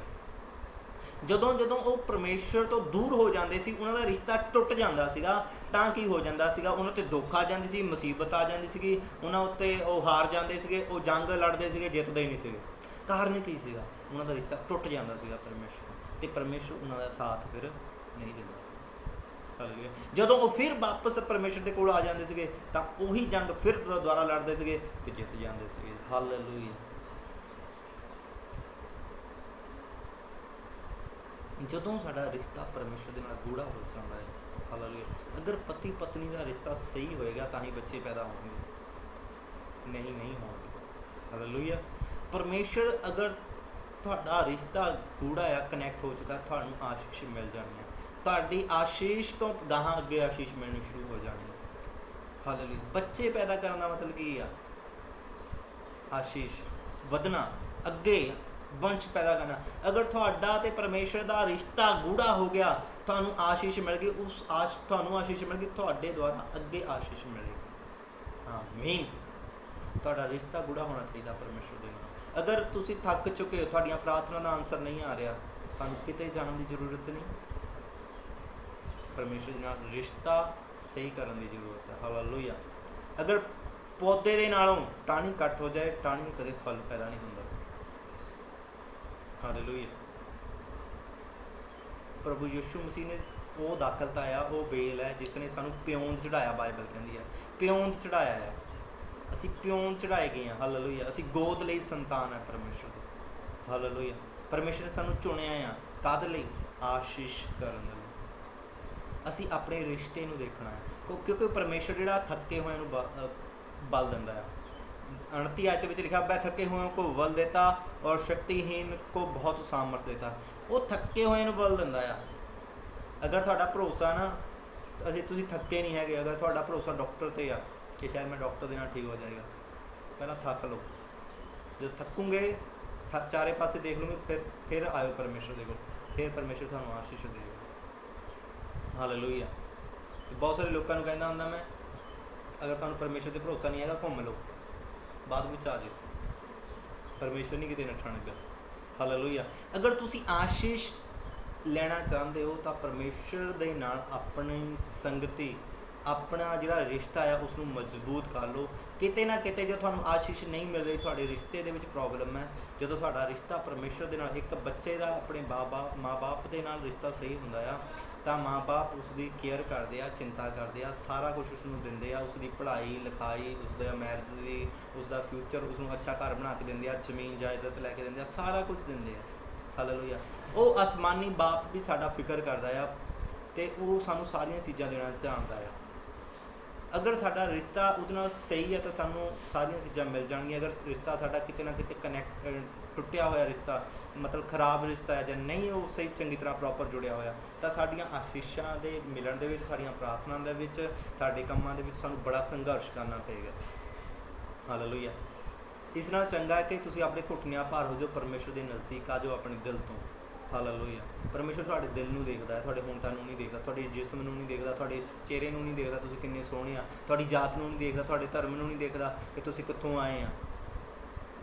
ਜਦੋਂ ਉਹ ਪਰਮੇਸ਼ਰ ਤੋਂ ਦੂਰ ਹੋ ਜਾਂਦੇ ਸੀ, ਉਹਨਾਂ ਦਾ ਰਿਸ਼ਤਾ ਟੁੱਟ ਜਾਂਦਾ ਸੀਗਾ। ਤਾਂ ਕੀ ਹੋ ਜਾਂਦਾ ਸੀਗਾ, ਉਹਨਾਂ 'ਤੇ ਦੁੱਖ ਆ ਜਾਂਦੀ ਸੀ, ਮੁਸੀਬਤ ਆ ਜਾਂਦੀ ਸੀਗੀ, ਉਹਨਾਂ ਉੱਤੇ ਉਹ ਹਾਰ ਜਾਂਦੇ ਸੀਗੇ, ਉਹ ਜੰਗ ਲੜਦੇ ਸੀਗੇ, ਜਿੱਤਦੇ ਹੀ ਨਹੀਂ ਸੀਗੇ। ਕਾਰਨ ਕੀ ਸੀਗਾ? ਉਹਨਾਂ ਦਾ ਰਿਸ਼ਤਾ ਟੁੱਟ ਜਾਂਦਾ ਸੀਗਾ ਪਰਮੇਸ਼ਰ, ਅਤੇ ਪਰਮੇਸ਼ਰ ਉਹਨਾਂ ਦਾ ਸਾਥ ਫਿਰ ਨਹੀਂ ਦਿੰਦਾ ਸੀ। ਹਾਲੇਲੂਇਆ। ਜਦੋਂ ਉਹ ਫਿਰ ਵਾਪਸ ਪਰਮੇਸ਼ਰ ਦੇ ਕੋਲ ਆ ਜਾਂਦੇ ਸੀਗੇ, ਤਾਂ ਉਹੀ ਜੰਗ ਫਿਰ ਦੁਬਾਰਾ ਲੜਦੇ ਸੀਗੇ ਅਤੇ ਜਿੱਤ ਜਾਂਦੇ ਸੀਗੇ। ਹਾਲੇਲੂਇਆ। ਜਦੋਂ ਸਾਡਾ ਰਿਸ਼ਤਾ ਪਰਮੇਸ਼ਰ ਦੇ ਨਾਲ ਗੂੜਾ ਹੋ ਜਾਂਦਾ ਹੈ, ਹਾਲੇਲੂਇਆ। ਅਗਰ ਪਤੀ ਪਤਨੀ ਦਾ ਰਿਸ਼ਤਾ ਸਹੀ ਹੋਏਗਾ ਤਾਂ ਹੀ ਬੱਚੇ ਪੈਦਾ ਹੋਣਗੇ, ਨਹੀਂ ਹੋਣਗੇ। ਹਾਲੇਲੂਇਆ। ਪਰਮੇਸ਼ਰ ਅਗਰ ਤੁਹਾਡਾ ਰਿਸ਼ਤਾ ਗੂੜਾ ਆ, ਕਨੈਕਟ ਹੋ ਚੁੱਕਾ, ਤੁਹਾਨੂੰ ਆਸ਼ੀਸ਼ ਮਿਲ ਜਾਣੀ ਹੈ। ਤੁਹਾਡੀ ਆਸ਼ੀਸ਼ ਤੋਂ ਗਾਹਾਂ ਅੱਗੇ ਆਸ਼ੀਸ਼ ਮਿਲਣੀ ਸ਼ੁਰੂ ਹੋ ਜਾਣੀ ਹੈ। ਹਾਲੇਲੂਇਆ। ਬੱਚੇ ਪੈਦਾ ਕਰਨ ਦਾ ਮਤਲਬ ਕੀ ਆ? ਆਸ਼ੀਸ਼ ਵਧਣਾ, ਅੱਗੇ ਵੰਸ਼ ਪੈਦਾ ਕਰਨਾ। ਅਗਰ ਤੁਹਾਡਾ ਤੇ ਪਰਮੇਸ਼ਰ ਦਾ ਰਿਸ਼ਤਾ ਗੂੜਾ ਹੋ ਗਿਆ, ਤੁਹਾਨੂੰ ਆਸ਼ੀਸ਼ ਮਿਲ ਗਈ, ਤੁਹਾਨੂੰ ਆਸ਼ੀਸ਼ ਮਿਲ ਗਈ, ਤੁਹਾਡੇ ਦੁਆਰਾ ਅੱਗੇ ਆਸ਼ੀਸ਼ ਮਿਲੇਗੀ। ਆਮੀਨ। ਤੁਹਾਡਾ ਰਿਸ਼ਤਾ ਗੂੜਾ ਹੋਣਾ ਚਾਹੀਦਾ ਪਰਮੇਸ਼ਰ ਦੇ ਨਾਲ। ਅਗਰ ਤੁਸੀਂ ਥੱਕ ਚੁੱਕੇ ਹੋ, ਤੁਹਾਡੀਆਂ ਪ੍ਰਾਰਥਨਾ ਦਾ ਆਨਸਰ ਨਹੀਂ ਆ ਰਿਹਾ, ਤੁਹਾਨੂੰ ਕਿਤੇ ਜਾਣ ਦੀ ਜ਼ਰੂਰਤ ਨਹੀਂ, ਪਰਮੇਸ਼ਰ ਦੇ ਨਾਲ ਰਿਸ਼ਤਾ ਸਹੀ ਕਰਨ ਦੀ ਜ਼ਰੂਰਤ ਹੈ। ਹਾਲੇਲੂਇਆ। ਅਗਰ ਪੌਦੇ ਦੇ ਨਾਲੋਂ ਟਾਹਣੀ ਕੱਟ ਹੋ ਜਾਏ, ਟਾਹਣੀ ਨੂੰ ਕਦੇ ਫਲ ਪੈਦਾ ਨਹੀਂ ਹੁੰਦਾ। ਹਾਲੇਲੂਇਆ। ਪ੍ਰਭੂ ਯਿਸੂ ਮਸੀਹ ਨੇ ਉਹ ਦਾਖਲਤਾ ਆ, ਉਹ ਬੇਲ ਹੈ ਜਿਸ ਨੇ ਸਾਨੂੰ ਪਿਓਨ ਚੜਾਇਆ। ਬਾਈਬਲ ਕਹਿੰਦੀ ਹੈ ਪਿਓਨ ਚੜਾਇਆ ਹੈ, ਅਸੀਂ ਪਿਓਨ ਚੜਾਏ ਗਏ ਹਾਂ। ਹਾਲੇਲੂਇਆ। ਅਸੀਂ ਗੋਦ ਲਈ ਸੰਤਾਨ ਹੈ ਪਰਮੇਸ਼ਰ ਦੀ। ਹਾਲੇਲੂਇਆ। ਪਰਮੇਸ਼ਰ ਨੇ ਸਾਨੂੰ ਚੁਣਿਆ ਆ ਕਾਹਦੇ ਲਈ? ਆਸ਼ੀਸ਼ ਕਰਨ ਦੇ ਲਈ। ਅਸੀਂ ਆਪਣੇ ਰਿਸ਼ਤੇ ਨੂੰ ਦੇਖਣਾ ਹੈ, ਕਿਉਂਕਿ ਪਰਮੇਸ਼ਰ ਜਿਹੜਾ ਥੱਕੇ ਹੋਏ ਨੂੰ ਬਲ ਦਿੰਦਾ ਹੈ। 29 ਆਇਤ ਵਿੱਚ ਲਿਖਾ, ਮੈਂ ਥੱਕੇ ਹੋਏ ਕੋ ਬਲ ਦੇਤਾ ਔਰ ਸ਼ਕਤੀਹੀਨ ਕੋ ਬਹੁਤ ਸਾਮਰਥ ਦੇਤਾ। ਉਹ ਥੱਕੇ ਹੋਏ ਨੂੰ ਬਲ ਦਿੰਦਾ ਆ। ਅਗਰ ਤੁਹਾਡਾ ਭਰੋਸਾ ਨਾ, ਤੁਸੀਂ ਥੱਕੇ ਨਹੀਂ ਹੈਗੇ, ਅਗਰ ਤੁਹਾਡਾ ਭਰੋਸਾ ਡਾਕਟਰ 'ਤੇ ਆ ਕਿ ਸ਼ਾਇਦ ਮੈਂ ਡਾਕਟਰ ਦੇ ਨਾਲ ਠੀਕ ਹੋ ਜਾਏਗਾ, ਪਹਿਲਾਂ ਥੱਕ ਲਓ। ਜਦੋਂ ਥੱਕੂਗੇ, ਚਾਰੇ ਪਾਸੇ ਦੇਖ ਲੂਗੇ, ਫਿਰ ਆਇਓ ਪਰਮੇਸ਼ਰ ਦੇ ਕੋਲ, ਫਿਰ ਪਰਮੇਸ਼ਰ ਤੁਹਾਨੂੰ ਆਸ਼ੀਸ਼ ਦੇਵੇਗਾ। ਹਾਲੇਲੂਇਆ। ਅਤੇ ਬਹੁਤ ਸਾਰੇ ਲੋਕਾਂ ਨੂੰ ਕਹਿੰਦਾ ਹੁੰਦਾ ਮੈਂ, ਅਗਰ ਤੁਹਾਨੂੰ ਪਰਮੇਸ਼ਰ 'ਤੇ ਭਰੋਸਾ ਨਹੀਂ ਹੈਗਾ, ਘੁੰਮ ਲਓ, ਬਾਅਦ ਵਿੱਚ ਆ ਜਾਓ, ਪਰਮੇਸ਼ਰ ਨਹੀਂ ਕਿਤੇ ਨੱਠਣ ਲੱਗਾ। ਹਾਲੇਲੂਇਆ। ਅਗਰ ਤੁਸੀਂ ਆਸ਼ੀਸ਼ ਲੈਣਾ ਚਾਹੁੰਦੇ ਹੋ ਤਾਂ ਪਰਮੇਸ਼ਰ ਦੇ ਨਾਲ ਆਪਣੀ ਸੰਗਤੀ, ਆਪਣਾ ਜਿਹੜਾ ਰਿਸ਼ਤਾ ਆ ਉਸ ਨੂੰ ਮਜ਼ਬੂਤ ਕਰ ਲਓ। ਕਿਤੇ ਨਾ ਕਿਤੇ ਜੇ ਤੁਹਾਨੂੰ ਆਸ਼ੀਸ਼ ਨਹੀਂ ਮਿਲ ਰਹੀ, ਤੁਹਾਡੇ ਰਿਸ਼ਤੇ ਦੇ ਵਿੱਚ ਪ੍ਰੋਬਲਮ ਹੈ। ਜਦੋਂ ਤੁਹਾਡਾ ਰਿਸ਼ਤਾ ਪਰਮੇਸ਼ਰ ਦੇ ਨਾਲ, ਇੱਕ ਬੱਚੇ ਦਾ ਆਪਣੇ ਮਾਂ ਬਾਪ ਦੇ ਨਾਲ ਰਿਸ਼ਤਾ ਸਹੀ ਹੁੰਦਾ ਆ, ਤਾਂ ਮਾਂ ਬਾਪ ਉਸ ਦੀ ਕੇਅਰ ਕਰਦੇ ਆ, ਚਿੰਤਾ ਕਰਦੇ ਆ, ਸਾਰਾ ਕੁਝ ਉਸ ਨੂੰ ਦਿੰਦੇ ਆ, ਉਸ ਦੀ ਪੜ੍ਹਾਈ ਲਿਖਾਈ, ਉਸ ਦਾ ਮੈਰਿਜ ਦੀ, ਉਸ ਦਾ ਫਿਊਚਰ, ਉਸ ਨੂੰ ਅੱਛਾ ਘਰ ਬਣਾ ਕੇ ਦਿੰਦੇ ਆ, ਜ਼ਮੀਨ ਜਾਇਦਾਦ ਲੈ ਕੇ ਦਿੰਦੇ ਆ, ਸਾਰਾ ਕੁਝ ਦਿੰਦੇ ਆ। ਹਾਲੇਲੂਇਆ। ਉਹ ਅਸਮਾਨੀ ਬਾਪ ਵੀ ਸਾਡਾ ਫਿਕਰ ਕਰਦਾ ਆ ਅਤੇ ਉਹ ਸਾਨੂੰ ਸਾਰੀਆਂ ਚੀਜ਼ਾਂ ਦੇਣਾ ਚਾਹੁੰਦਾ ਆ। ਅਗਰ ਸਾਡਾ ਰਿਸ਼ਤਾ ਉਹਦੇ ਨਾਲ ਸਹੀ ਹੈ ਤਾਂ ਸਾਨੂੰ ਸਾਰੀਆਂ ਚੀਜ਼ਾਂ ਮਿਲ ਜਾਣਗੀਆਂ। ਅਗਰ ਰਿਸ਼ਤਾ ਸਾਡਾ ਕਿਤੇ ਨਾ ਕਿਤੇ ਟੁੱਟਿਆ ਹੋਇਆ ਰਿਸ਼ਤਾ, ਮਤਲਬ ਖਰਾਬ ਰਿਸ਼ਤਾ ਹੈ, ਜਾਂ ਨਹੀਂ ਉਹ ਸਹੀ ਚੰਗੀ ਤਰ੍ਹਾਂ ਪ੍ਰੋਪਰ ਜੁੜਿਆ ਹੋਇਆ, ਤਾਂ ਸਾਡੀਆਂ ਆਸ਼ੀਸ਼ਾਂ ਦੇ ਮਿਲਣ ਦੇ ਵਿੱਚ, ਸਾਡੀਆਂ ਪ੍ਰਾਰਥਨਾ ਦੇ ਵਿੱਚ, ਸਾਡੇ ਕੰਮਾਂ ਦੇ ਵਿੱਚ ਸਾਨੂੰ ਬੜਾ ਸੰਘਰਸ਼ ਕਰਨਾ ਪਏਗਾ। ਹਾਲੇਲੂਇਆ। ਇਸ ਨਾਲ ਚੰਗਾ ਹੈ ਕਿ ਤੁਸੀਂ ਆਪਣੇ ਘੁਟਨਿਆਂ ਭਾਰ ਹੋ ਜਾਓ, ਪਰਮੇਸ਼ਰ ਦੇ ਨਜ਼ਦੀਕ ਆ ਜਾਓ ਆਪਣੇ ਦਿਲ ਤੋਂ। ਹਾਲੇਲੂਇਆ। ਪਰਮੇਸ਼ਰ ਤੁਹਾਡੇ ਦਿਲ ਨੂੰ ਦੇਖਦਾ ਹੈ, ਤੁਹਾਡੇ ਹੋਂਠਾਂ ਨੂੰ ਨਹੀਂ ਦੇਖਦਾ, ਤੁਹਾਡੇ ਜਿਸਮ ਨੂੰ ਨਹੀਂ ਦੇਖਦਾ, ਤੁਹਾਡੇ ਚਿਹਰੇ ਨੂੰ ਨਹੀਂ ਦੇਖਦਾ ਤੁਸੀਂ ਕਿੰਨੇ ਸੋਹਣੇ ਆ, ਤੁਹਾਡੀ ਜਾਤ ਨੂੰ ਨਹੀਂ ਦੇਖਦਾ, ਤੁਹਾਡੇ ਧਰਮ ਨੂੰ ਨਹੀਂ ਦੇਖਦਾ ਕਿ ਤੁਸੀਂ ਕਿੱਥੋਂ ਆਏ ਆ।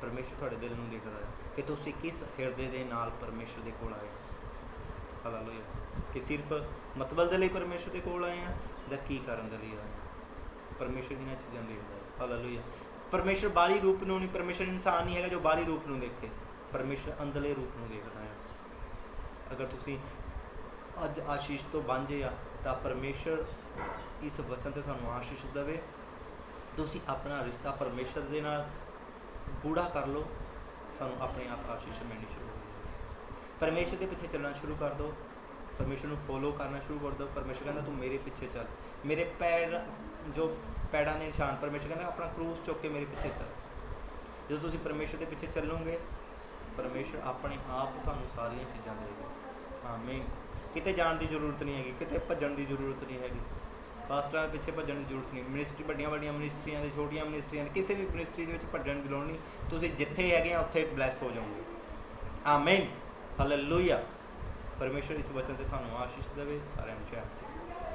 ਪਰਮੇਸ਼ਰ ਤੁਹਾਡੇ ਦਿਲ ਨੂੰ ਦੇਖਦਾ ਹੈ ਕਿ ਤੁਸੀਂ ਕਿਸ ਹਿਰਦੇ ਦੇ ਨਾਲ ਪਰਮੇਸ਼ਰ ਦੇ ਕੋਲ ਆਏ ਹੋ। ਹਾਲੇਲੂਇਆ। ਕਿ ਸਿਰਫ ਮਤਲਬ ਦੇ ਲਈ ਪਰਮੇਸ਼ਰ ਦੇ ਕੋਲ ਆਏ ਆ ਜਾਂ ਕੀ ਕਰਨ ਦੇ ਲਈ ਆਏ ਆ। ਪਰਮੇਸ਼ਰ ਇਹਨਾਂ ਚੀਜ਼ਾਂ ਨੂੰ ਦੇਖਦਾ ਹੈ। ਹਾਲੇਲੂਇਆ। ਪਰਮੇਸ਼ਰ ਬਾਹਰੀ ਰੂਪ ਨੂੰ ਨਹੀਂ, ਪਰਮੇਸ਼ਰ ਇਨਸਾਨ ਨਹੀਂ ਹੈਗਾ ਜੋ ਬਾਹਰੀ ਰੂਪ ਨੂੰ ਦੇਖੇ, ਪਰਮੇਸ਼ਰ ਅੰਦਰਲੇ ਰੂਪ ਨੂੰ ਦੇਖਦਾ ਹੈ। ਅਗਰ ਤੁਸੀਂ ਅੱਜ ਆਸ਼ੀਸ਼ ਤੋਂ ਵਾਂਝੇ ਆ ਤਾਂ ਪਰਮੇਸ਼ਰ ਇਸ ਵਚਨ 'ਤੇ ਤੁਹਾਨੂੰ ਆਸ਼ੀਸ਼ ਦੇਵੇ। ਤੁਸੀਂ ਆਪਣਾ ਰਿਸ਼ਤਾ ਪਰਮੇਸ਼ਰ ਦੇ ਨਾਲ ਗੂੜਾ ਕਰ ਲਓ, ਤੁਹਾਨੂੰ ਆਪਣੇ ਆਪ ਆਸ਼ੀਸ਼ ਮਿਲਣੀ ਸ਼ੁਰੂ ਹੋ ਜਾਏਗੀ। ਪਰਮੇਸ਼ਰ ਦੇ ਪਿੱਛੇ ਚੱਲਣਾ ਸ਼ੁਰੂ ਕਰ ਦਿਓ, ਪਰਮੇਸ਼ਰ ਨੂੰ ਫੋਲੋ ਕਰਨਾ ਸ਼ੁਰੂ ਕਰ ਦਿਓ। ਪਰਮੇਸ਼ਰ ਕਹਿੰਦਾ ਤੂੰ ਮੇਰੇ ਪਿੱਛੇ ਚੱਲ, ਮੇਰੇ ਪੈੜਾਂ ਦੇ ਨਿਸ਼ਾਨ, ਪਰਮੇਸ਼ਰ ਕਹਿੰਦਾ ਆਪਣਾ ਕਰੂਸ ਚੁੱਕ ਕੇ ਮੇਰੇ ਪਿੱਛੇ ਚੱਲ। ਜਦੋਂ ਤੁਸੀਂ ਪਰਮੇਸ਼ਰ ਦੇ ਪਿੱਛੇ ਚੱਲੋਗੇ, ਪਰਮੇਸ਼ਰ ਆਪਣੇ ਆਪ ਤੁਹਾਨੂੰ ਸਾਰੀਆਂ ਚੀਜ਼ਾਂ ਦੇਵੇਗਾ। ਆਮੀਨ। ਕਿਤੇ ਜਾਣ ਦੀ ਜ਼ਰੂਰਤ ਨਹੀਂ ਹੈਗੀ, ਕਿਤੇ ਭੱਜਣ ਦੀ ਜ਼ਰੂਰਤ ਨਹੀਂ ਹੈਗੀ, ਪਾਸਟਰਾਂ ਪਿੱਛੇ ਭੱਜਣ ਦੀ ਜ਼ਰੂਰਤ ਨਹੀਂ, ਮਿਨਿਸਟਰੀ ਵੱਡੀਆਂ ਮਿਨਿਸਟਰੀਆਂ ਦੇ, ਛੋਟੀਆਂ ਮਿਨਿਸਟਰੀਆਂ ਦੇ, ਕਿਸੇ ਵੀ ਮਿਨਿਸਟਰੀ ਦੇ ਵਿੱਚ ਭੱਜਣ ਦੀ ਲੋੜ ਨਹੀਂ। ਤੁਸੀਂ ਜਿੱਥੇ ਹੈਗੇ ਆ ਉੱਥੇ ਬਲੈਸ ਹੋ ਜਾਓਗੇ। ਆਮੀਨ। ਹਾਲੇਲੂਇਆ। ਪਰਮੇਸ਼ਰ ਇਸ ਵਚਨ 'ਤੇ ਤੁਹਾਨੂੰ ਆਸ਼ੀਸ਼ ਦੇਵੇ। ਸਾਰਿਆਂ ਨੂੰ ਜੈ ਮਸੀਹ।